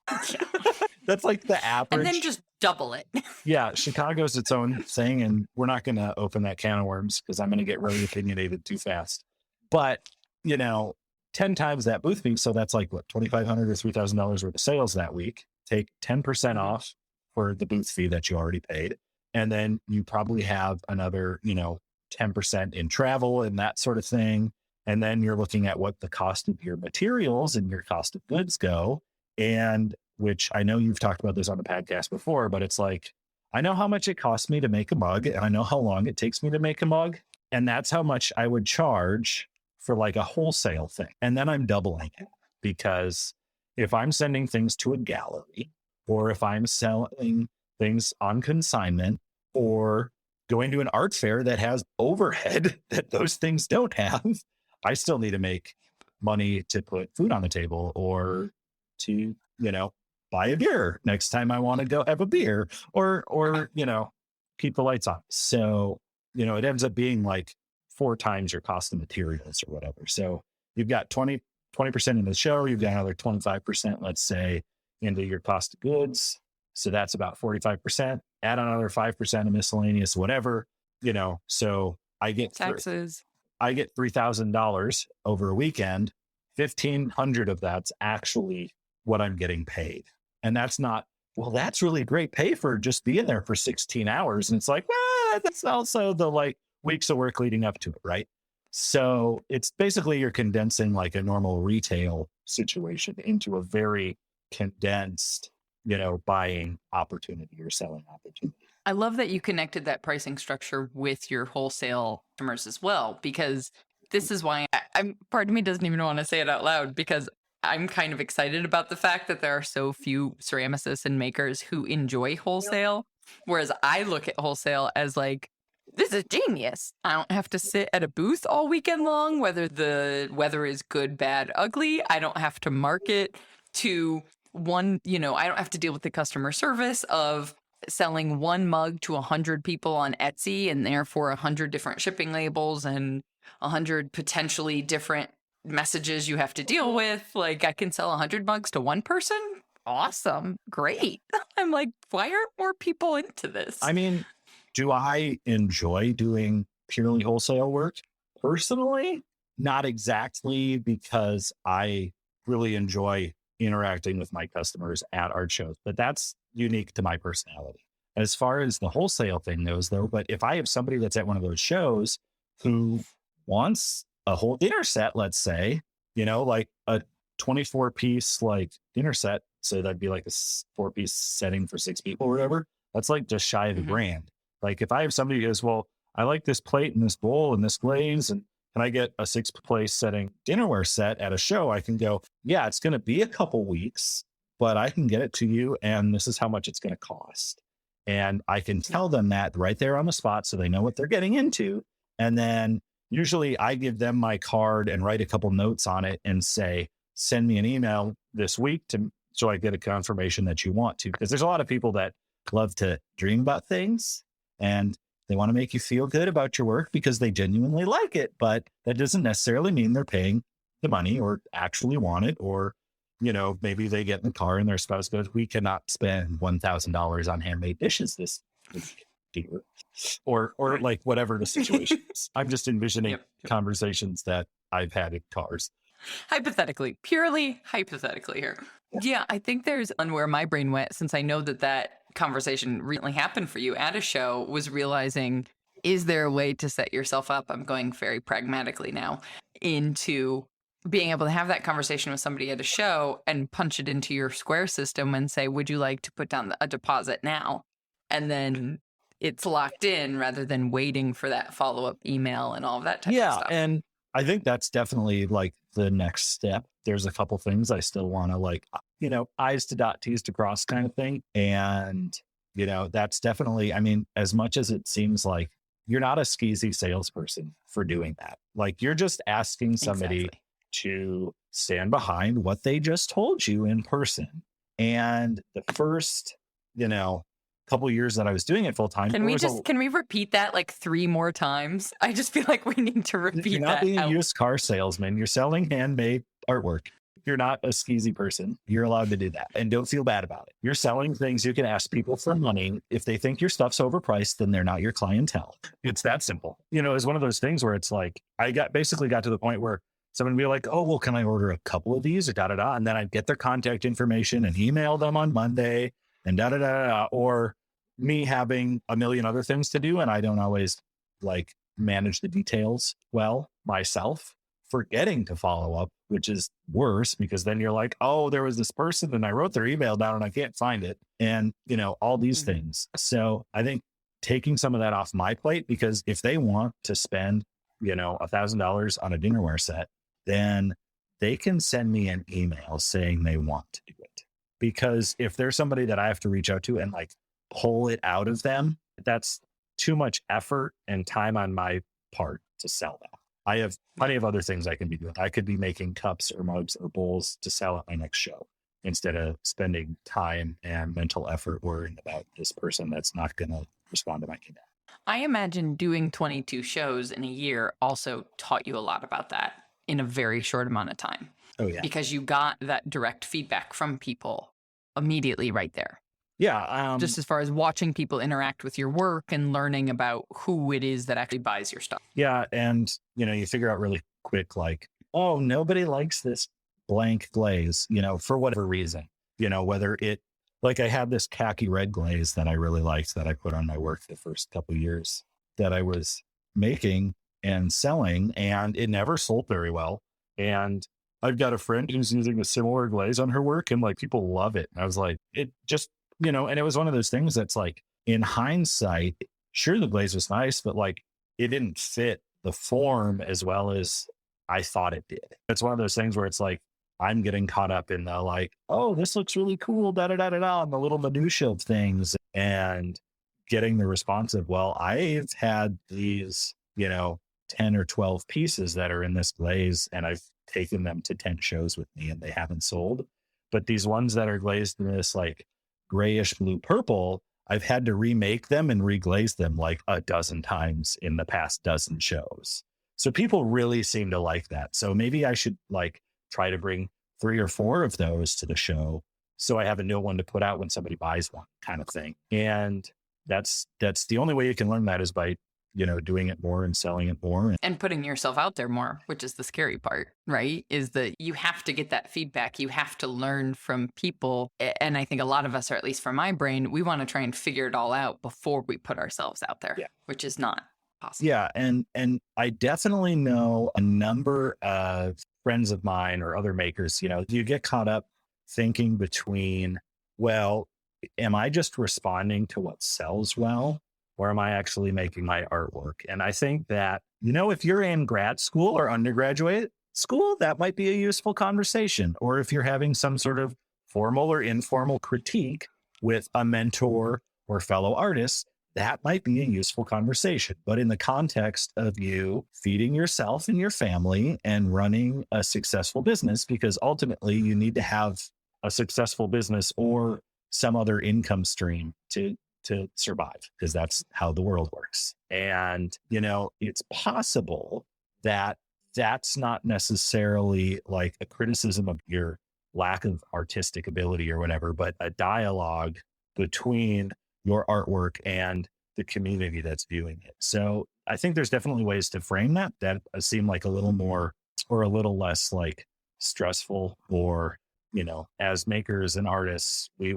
That's like the average. And then just double it. Yeah, Chicago's its own thing, and we're not going to open that can of worms because I'm going to get really opinionated too fast. But, 10 times that booth fee, so that's like what, $2,500 or $3,000 worth of sales that week. Take 10% off for the booth fee that you already paid. And then you probably have another, 10% in travel and that sort of thing. And then you're looking at what the cost of your materials and your cost of goods go. And which I know you've talked about this on the podcast before, but it's like, I know how much it costs me to make a mug, and I know how long it takes me to make a mug. And that's how much I would charge for like a wholesale thing. And then I'm doubling it, because if I'm sending things to a gallery, or if I'm selling things on consignment, or going to an art fair that has overhead that those things don't have, I still need to make money to put food on the table, or to, buy a beer next time I want to go have a beer, or, keep the lights on. So, it ends up being like 4 times your cost of materials or whatever. So you've got 20% in the show, you've got another 25%, let's say, into your cost of goods. So that's about 45%, add another 5% of miscellaneous, whatever, so I get Taxes. I get $3,000 over a weekend. 1,500 of that's actually what I'm getting paid. And that's not, well, that's really great pay for just being there for 16 hours. And it's like, well, that's also the like weeks of work leading up to it, right? So it's basically you're condensing like a normal retail situation into a very condensed, buying opportunity or selling opportunity. I love that you connected that pricing structure with your wholesale customers as well, because this is why part of me doesn't even want to say it out loud, because I'm kind of excited about the fact that there are so few ceramicists and makers who enjoy wholesale. Whereas I look at wholesale as like, this is genius. I don't have to sit at a booth all weekend long, whether the weather is good, bad, ugly. I don't have to market to one, I don't have to deal with the customer service of selling one mug to 100 people on Etsy, and therefore 100 different shipping labels and 100 potentially different messages you have to deal with. Like, I can sell 100 mugs to one person. Awesome. Great. I'm like, why aren't more people into this? I mean, do I enjoy doing purely wholesale work? Personally, not exactly, because I really enjoy interacting with my customers at art shows, but that's unique to my personality. As far as the wholesale thing goes, though, but if I have somebody that's at one of those shows who wants a whole dinner set, let's say, like a 24 piece like dinner set, so that'd be like a 4-piece setting for 6 people or whatever, that's like just shy of $1,000. Like if I have somebody who goes, well, I like this plate and this bowl and this glaze, and can I get a 6-place setting dinnerware set at a show? I can go, yeah, it's going to be a couple weeks, but I can get it to you, and this is how much it's going to cost. And I can tell them that right there on the spot, so they know what they're getting into. And then usually I give them my card and write a couple notes on it and say, send me an email this week so I get a confirmation that you want to. Because there's a lot of people that love to dream about things, and they want to make you feel good about your work because they genuinely like it. But that doesn't necessarily mean they're paying the money or actually want it. Or, maybe they get in the car and their spouse goes, we cannot spend $1,000 on handmade dishes this week, dear. Or like whatever the situation is. I'm just envisioning conversations that I've had in cars. Hypothetically, purely hypothetically here. Yeah, I think there's one where my brain went, since I know that conversation recently happened for you at a show, was realizing, is there a way to set yourself up? I'm going very pragmatically now into being able to have that conversation with somebody at a show and punch it into your Square system and say, would you like to put down a deposit now? And then it's locked in rather than waiting for that follow-up email and all of that type of stuff. And I think that's definitely like the next step. There's a couple things I still want to like, I's to dot, T's to cross kind of thing. And, that's definitely, I mean, as much as it seems like you're not a skeezy salesperson for doing that. Like you're just asking somebody to stand behind what they just told you in person. And the first, couple years that I was doing it full time. Can we repeat that like 3 more times? I just feel like we need to repeat that. You're not being a used car salesman. You're selling handmade artwork. You're not a skeezy person. You're allowed to do that. And don't feel bad about it. You're selling things you can ask people for money. If they think your stuff's overpriced, then they're not your clientele. It's that simple. It's one of those things where it's like, I basically got to the point where someone would be like, oh, well, can I order a couple of these or da-da-da? And then I'd get their contact information and email them on Monday and da-da-da. Or me having a million other things to do. And I don't always like manage the details well myself, forgetting to follow up, which is worse because then you're like, oh, there was this person and I wrote their email down and I can't find it. And, all these things. So I think taking some of that off my plate, because if they want to spend, $1,000 on a dinnerware set, then they can send me an email saying they want to do it. Because if there's somebody that I have to reach out to and like pull it out of them, that's too much effort and time on my part to sell that. I have plenty of other things I can be doing. I could be making cups or mugs or bowls to sell at my next show instead of spending time and mental effort worrying about this person that's not going to respond to my email. I imagine doing 22 shows in a year also taught you a lot about that in a very short amount of time. Oh, yeah. Because you got that direct feedback from people immediately right there. Yeah. Just as far as watching people interact with your work and learning about who it is that actually buys your stuff. Yeah. And, you figure out really quick, like, oh, nobody likes this blank glaze, for whatever reason, whether it, like I had this khaki red glaze that I really liked that I put on my work the first couple of years that I was making and selling, and it never sold very well. And I've got a friend who's using a similar glaze on her work and like people love it. And I was like, it just, and it was one of those things that's like in hindsight, sure, the glaze was nice, but like it didn't fit the form as well as I thought it did. It's one of those things where it's like, I'm getting caught up in the like, oh, this looks really cool, da-da-da-da-da, and the little minutia of things and getting the response of, well, I've had these, 10 or 12 pieces that are in this glaze and I've taken them to 10 shows with me and they haven't sold. But these ones that are glazed in this like grayish blue purple, I've had to remake them and reglaze them like a dozen times in the past dozen shows. So people really seem to like that. So maybe I should like try to bring 3 or 4 of those to the show so I have a new one to put out when somebody buys one, kind of thing. And that's the only way you can learn that is by doing it more and selling it more. And putting yourself out there more, which is the scary part, right? Is that you have to get that feedback. You have to learn from people. And I think a lot of us, or at least for my brain, we want to try and figure it all out before we put ourselves out there, which is not possible. Yeah. And I definitely know a number of friends of mine or other makers, you get caught up thinking between, well, am I just responding to what sells well? Or am I actually making my artwork? And I think that, if you're in grad school or undergraduate school, that might be a useful conversation. Or if you're having some sort of formal or informal critique with a mentor or fellow artists, that might be a useful conversation. But in the context of you feeding yourself and your family and running a successful business, because ultimately you need to have a successful business or some other income stream to survive, because that's how the world works. And, it's possible that that's not necessarily like a criticism of your lack of artistic ability or whatever, but a dialogue between your artwork and the community that's viewing it. So I think there's definitely ways to frame that seem like a little more or a little less like stressful, or as makers and artists, we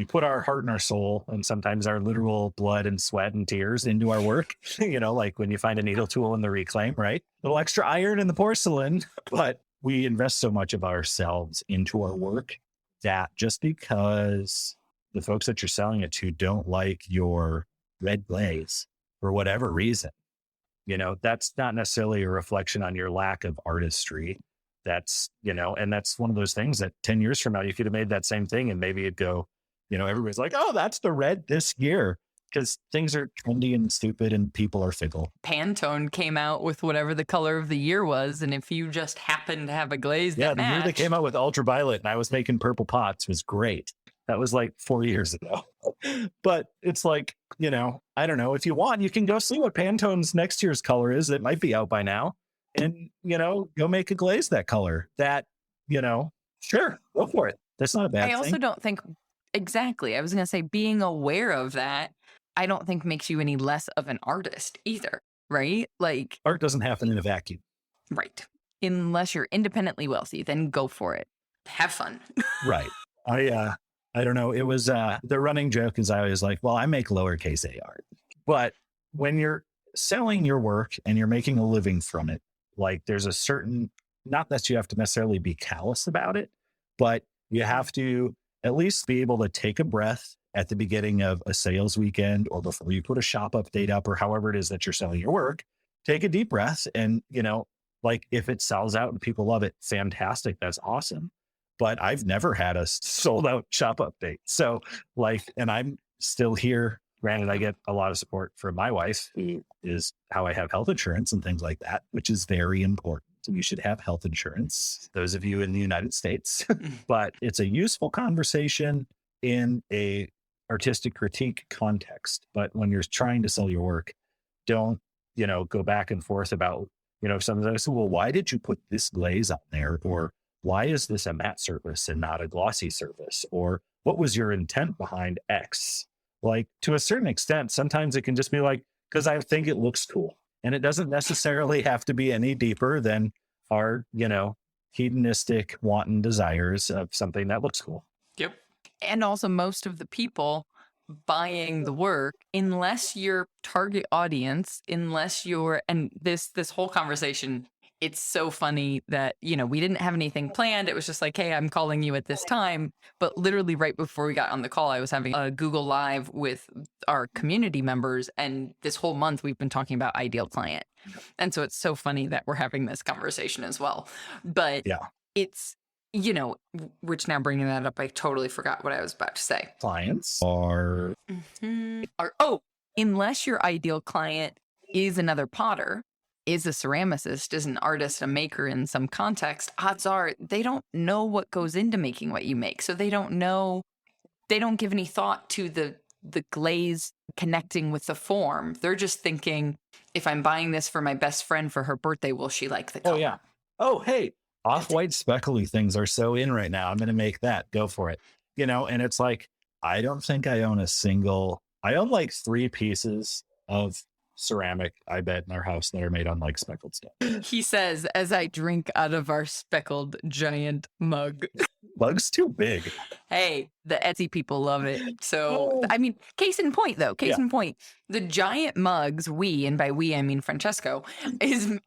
put our heart and our soul and sometimes our literal blood and sweat and tears into our work, like when you find a needle tool in the reclaim, right? A little extra iron in the porcelain, but we invest so much of ourselves into our work that just because the folks that you're selling it to don't like your red glaze for whatever reason, that's not necessarily a reflection on your lack of artistry. That's, and that's one of those things that 10 years from now, you could have made that same thing and maybe it'd go, everybody's like, oh, that's the red this year, because things are trendy and stupid and people are fickle. Pantone came out with whatever the color of the year was. And if you just happen to have a glaze Yeah, that the year they matched, came out with ultraviolet and I was making purple pots was great. That was like 4 years ago. But it's like, I don't know. If you want, you can go see what Pantone's next year's color is. It might be out by now. And, go make a glaze that color. That, sure, go for it. That's not a bad I thing. also don't think, exactly. I was going to say, being aware of that, I don't think makes you any less of an artist either, right? Like, art doesn't happen in a vacuum. right. Unless you're independently wealthy, then go for it. Have fun. Right. I don't know. It was the running joke is I was like, well, I make lowercase a art. But when you're selling your work and you're making a living from it, like there's a certain, not that you have to necessarily be callous about it, but you have to at least be able to take a breath at the beginning of a sales weekend or before you put a shop update up or however it is that you're selling your work. Take a deep breath and, like if it sells out and people love it, fantastic. That's awesome. But I've never had a sold out shop update. So and I'm still here. Granted, I get a lot of support from my wife, who is how I have health insurance and things like that, which is very important. So you should have health insurance, those of you in the United States. But it's a useful conversation in a artistic critique context. But when you're trying to sell your work, don't, go back and forth about, some of those, well, why did you put this glaze on there? Or why is this a matte surface and not a glossy surface? Or what was your intent behind X? Like to a certain extent, sometimes it can just be like, because I think it looks cool. And it doesn't necessarily have to be any deeper than our, hedonistic wanton desires of something that looks cool. Yep. And also most of the people buying the work, unless your target audience, unless you're, and this whole conversation, it's so funny that, we didn't have anything planned. It was just like, hey, I'm calling you at this time. But literally right before we got on the call, I was having a Google Live with our community members. And this whole month, we've been talking about ideal client. And so it's so funny that we're having this conversation as well. But yeah, it's, which now bringing that up, I totally forgot what I was about to say. Clients are, unless your ideal client is another potter, is a ceramicist, is an artist, a maker in some context, odds are they don't know what goes into making what you make. So they don't give any thought to the glaze connecting with the form. They're just thinking, if I'm buying this for my best friend for her birthday, will she like the color? Oh, yeah. Oh, hey, off-white speckly things are so in right now. I'm going to make that. Go for it. And it's like, I don't think I own I own like 3 pieces of ceramic, I bet, in our house that are made on like speckled stuff. He says, as I drink out of our speckled giant mug. Mug's too big. Hey, the Etsy people love it. So, I mean, case in point, the giant mugs and by we, I mean Francesco,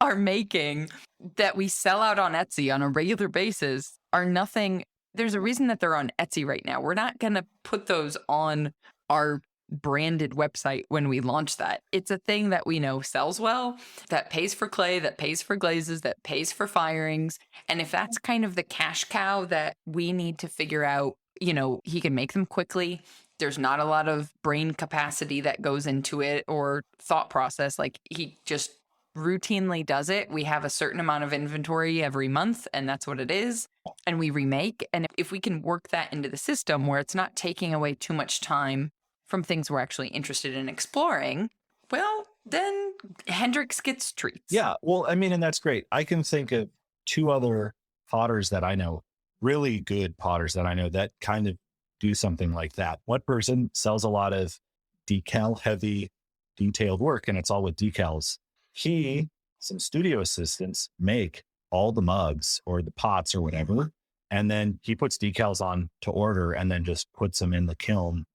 are making that we sell out on Etsy on a regular basis are nothing. There's a reason that they're on Etsy right now. We're not going to put those on our branded website when we launch that. It's a thing that we know sells well, that pays for clay, that pays for glazes, that pays for firings. And if that's kind of the cash cow that we need to figure out, he can make them quickly. There's not a lot of brain capacity that goes into it or thought process. Like he just routinely does it. We have a certain amount of inventory every month, and that's what it is. And we remake. And if we can work that into the system where it's not taking away too much time from things we're actually interested in exploring, well, then Hendrix gets treats. Yeah. Well, I mean, and that's great. I can think of 2 other potters that I know, really good potters that I know that kind of do something like that. One person sells a lot of decal heavy detailed work, and it's all with decals. Some studio assistants make all the mugs or the pots or whatever. And then he puts decals on to order and then just puts them in the kiln,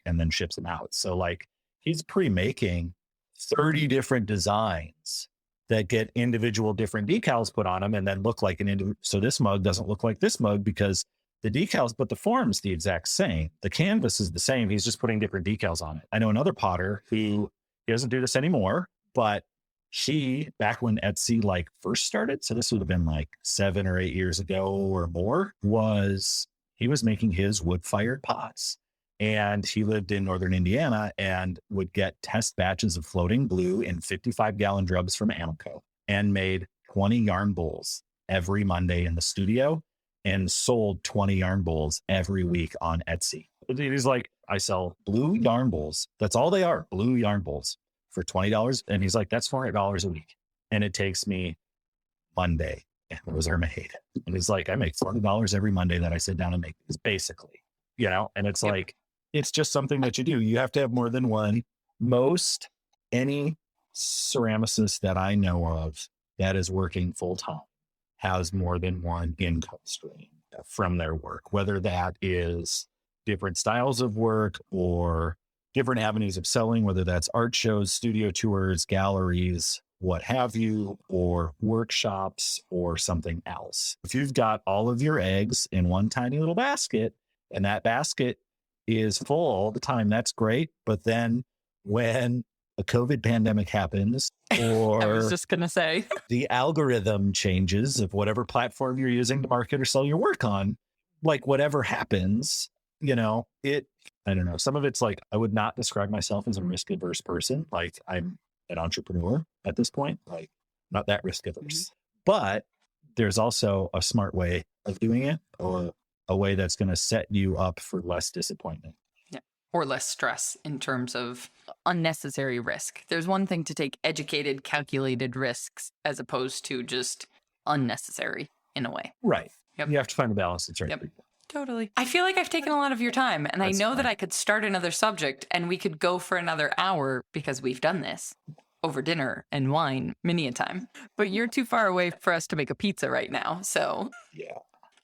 and then ships them out. So he's pre-making 30 different designs that get individual different decals put on them and then look like an individual. So this mug doesn't look like this mug because the decals, but the form's the exact same. The canvas is the same. He's just putting different decals on it. I know another potter who he doesn't do this anymore, but she, back when Etsy like first started, so this would have been like 7 or 8 years ago or more, he was making his wood-fired pots. And he lived in northern Indiana and would get test batches of floating glue in 55-gallon drums from Amoco and made 20 yarn bowls every Monday in the studio and sold 20 yarn bowls every week on Etsy. He's like, I sell blue yarn bowls. That's all they are, blue yarn bowls for $20. And he's like, that's $400 a week. And it takes me Monday. And those are made. And he's like, I make $40 every Monday that I sit down and make these, basically, and it's like, it's just something that you do. You have to have more than one. Any ceramicist that I know of that is working full time has more than one income stream from their work, whether that is different styles of work or different avenues of selling, whether that's art shows, studio tours, galleries, what have you, or workshops or something else. If you've got all of your eggs in one tiny little basket and that basket is full all the time, that's great. But then when a COVID pandemic happens, or I was just going to say, the algorithm changes of whatever platform you're using to market or sell your work on, like whatever happens, I don't know. Some of it's like, I would not describe myself as a risk averse person. Like I'm an entrepreneur at this point, like not that risk averse, but there's also a smart way of doing it, or a way that's going to set you up for less disappointment. Yeah. Or less stress in terms of unnecessary risk. There's one thing to take educated, calculated risks as opposed to just unnecessary in a way. Right. Yep. You have to find a balance that's right for you. Totally. I feel like I've taken a lot of your time, and I know that I could start another subject and we could go for another hour because we've done this over dinner and wine many a time. But you're too far away for us to make a pizza right now. So yeah,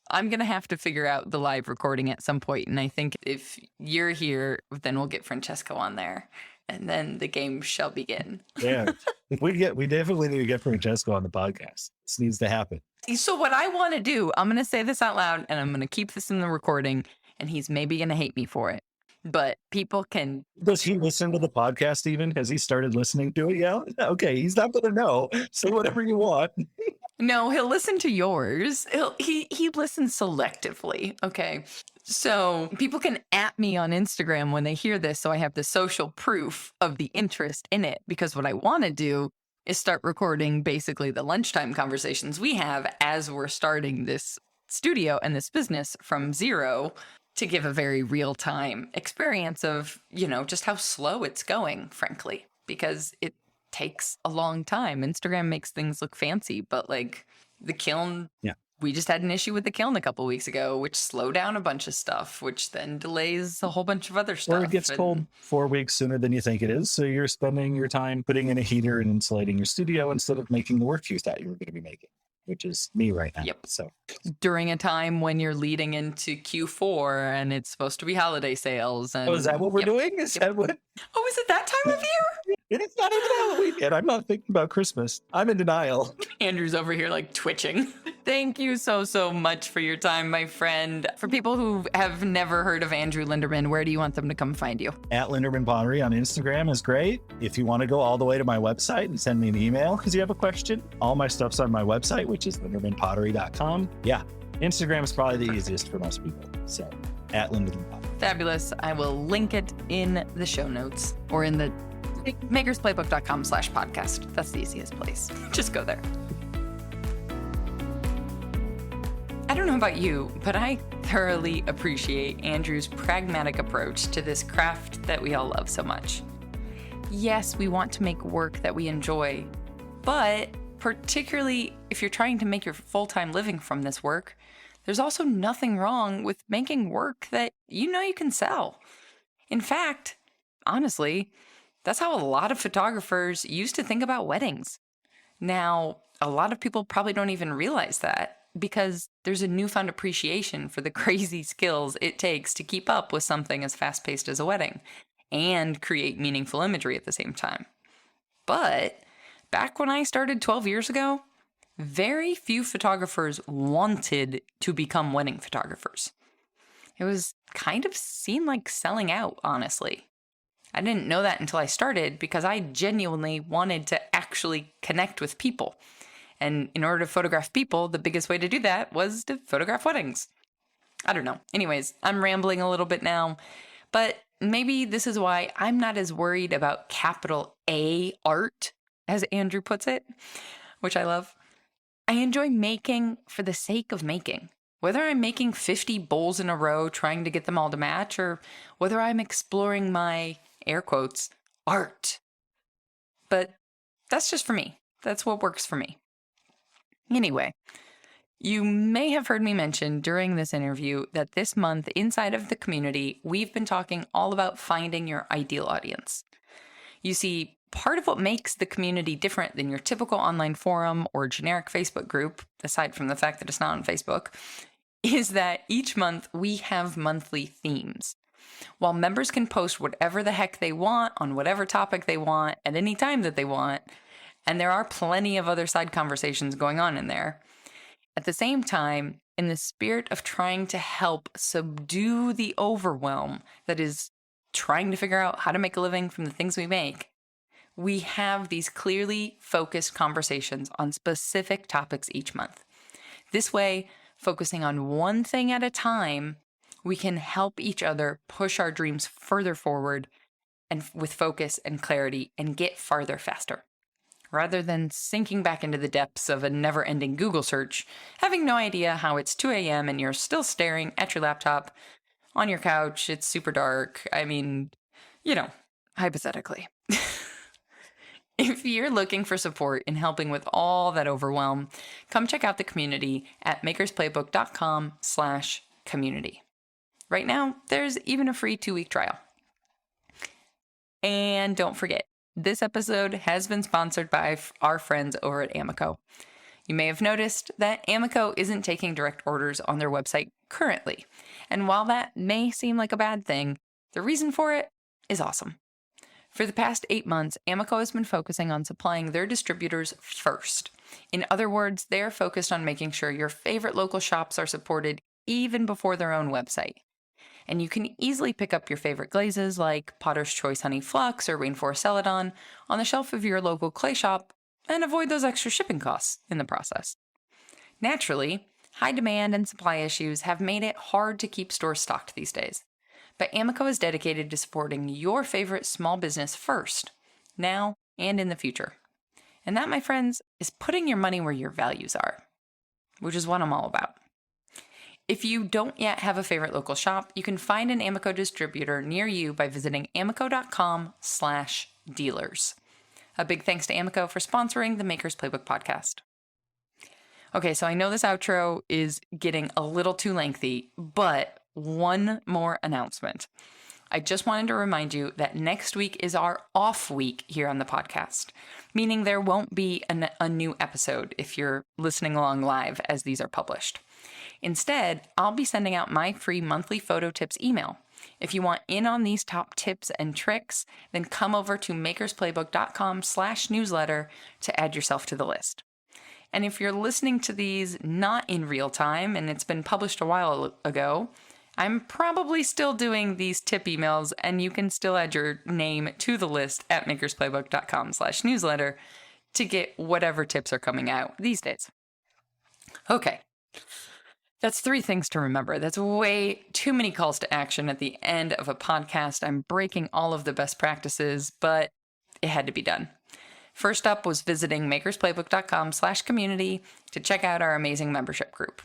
I'm going to have to figure out the live recording at some point. And I think if you're here, then we'll get Francesco on there and then the game shall begin. Yeah. we definitely need to get Francesco on the podcast. This needs to happen. So what I want to do, I'm going to say this out loud and I'm going to keep this in the recording, and he's maybe going to hate me for it, but people can. Does he listen to the podcast even? Has he started listening to it? Yeah. Okay. He's not going to know. Say whatever you want. No, he'll listen to yours. He listens selectively. Okay. So people can @me me on Instagram when they hear this, so I have the social proof of the interest in it, because what I want to do is start recording basically the lunchtime conversations we have as we're starting this studio and this business from zero, to give a very real-time experience of, just how slow it's going, frankly, because it takes a long time. Instagram makes things look fancy, but like the kiln, we just had an issue with the kiln a couple weeks ago, which slowed down a bunch of stuff, which then delays a whole bunch of other stuff. Or it gets cold 4 weeks sooner than you think it is. So you're spending your time putting in a heater and insulating your studio instead of making the work you thought you were going to be making, which is me right now. Yep. So during a time when you're leading into Q4 and it's supposed to be holiday sales. And is that what we're doing? Is that what? Oh, is it that time of year? It's not even Halloween yet. I'm not thinking about Christmas. I'm in denial. Andrew's over here like twitching. Thank you so much for your time, my friend. For people who have never heard of Andrew Linderman, where do you want them to come find you? @Linderman Pottery on Instagram is great. If you want to go all the way to my website and send me an email because you have a question, all my stuff's on my website, which is lindermanpottery.com. Yeah, Instagram is probably the easiest for most people. So @Linderman Pottery. Fabulous. I will link it in the show notes or in the makersplaybook.com/podcast. That's the easiest place. Just go there. I don't know about you, but I thoroughly appreciate Andrew's pragmatic approach to this craft that we all love so much. Yes, we want to make work that we enjoy, but particularly if you're trying to make your full-time living from this work, there's also nothing wrong with making work that you can sell. In fact, honestly, that's how a lot of photographers used to think about weddings. Now, a lot of people probably don't even realize that, because there's a newfound appreciation for the crazy skills it takes to keep up with something as fast-paced as a wedding and create meaningful imagery at the same time. But back when I started 12 years ago, very few photographers wanted to become wedding photographers. It was kind of seemed like selling out, honestly. I didn't know that until I started because I genuinely wanted to actually connect with people. And in order to photograph people, the biggest way to do that was to photograph weddings. I don't know. Anyways, I'm rambling a little bit now, but maybe this is why I'm not as worried about capital A art, as Andrew puts it, which I love. I enjoy making for the sake of making. Whether I'm making 50 bowls in a row trying to get them all to match, or whether I'm exploring my, air quotes, art. But that's just for me. That's what works for me. Anyway, you may have heard me mention during this interview that this month inside of the community, we've been talking all about finding your ideal audience. You see, part of what makes the community different than your typical online forum or generic Facebook group, aside from the fact that it's not on Facebook, is that each month we have monthly themes. While members can post whatever the heck they want on whatever topic they want at any time that they want, and there are plenty of other side conversations going on in there, at the same time, in the spirit of trying to help subdue the overwhelm that is trying to figure out how to make a living from the things we make, we have these clearly focused conversations on specific topics each month. This way, focusing on one thing at a time, we can help each other push our dreams further forward and with focus and clarity and get farther faster. Rather than sinking back into the depths of a never-ending Google search, having no idea how it's 2 a.m. and you're still staring at your laptop on your couch, it's super dark. I mean, hypothetically. If you're looking for support in helping with all that overwhelm, come check out the community at makersplaybook.com/community. Right now, there's even a free 2-week trial. And don't forget, this episode has been sponsored by our friends over at Amico. You may have noticed that Amico isn't taking direct orders on their website currently. And while that may seem like a bad thing, the reason for it is awesome. For the past 8 months, Amico has been focusing on supplying their distributors first. In other words, they're focused on making sure your favorite local shops are supported even before their own website. And you can easily pick up your favorite glazes like Potter's Choice Honey Flux or Rainforest Celadon on the shelf of your local clay shop and avoid those extra shipping costs in the process. Naturally, high demand and supply issues have made it hard to keep stores stocked these days. But Amico is dedicated to supporting your favorite small business first, now and in the future. And that, my friends, is putting your money where your values are, which is what I'm all about. If you don't yet have a favorite local shop, you can find an Amico distributor near you by visiting amico.com/dealers. A big thanks to Amico for sponsoring the Maker's Playbook podcast. Okay, so I know this outro is getting a little too lengthy, but one more announcement. I just wanted to remind you that next week is our off week here on the podcast, meaning there won't be a new episode if you're listening along live as these are published. Instead, I'll be sending out my free monthly photo tips email. If you want in on these top tips and tricks, then come over to makersplaybook.com/newsletter to add yourself to the list. And if you're listening to these not in real time and it's been published a while ago, I'm probably still doing these tip emails and you can still add your name to the list at makersplaybook.com/newsletter to get whatever tips are coming out these days. Okay. That's 3 things to remember. That's way too many calls to action at the end of a podcast. I'm breaking all of the best practices, but it had to be done. First up was visiting makersplaybook.com/community to check out our amazing membership group.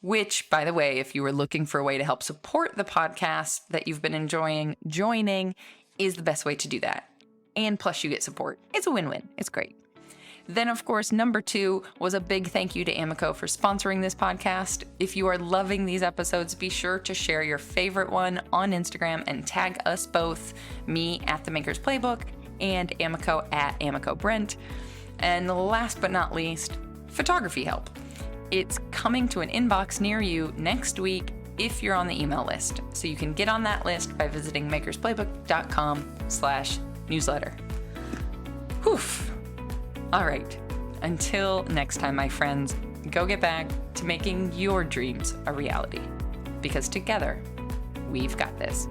Which, by the way, if you were looking for a way to help support the podcast that you've been enjoying, joining is the best way to do that. And plus you get support. It's a win-win. It's great. Then, of course, number 2 was a big thank you to Amico for sponsoring this podcast. If you are loving these episodes, be sure to share your favorite one on Instagram and tag us both, me at The Maker's Playbook and Amico at Amico Brent. And last but not least, photography help. It's coming to an inbox near you next week if you're on the email list. So you can get on that list by visiting makersplaybook.com/newsletter. Whew. All right. Until next time, my friends, go get back to making your dreams a reality. Because together, we've got this.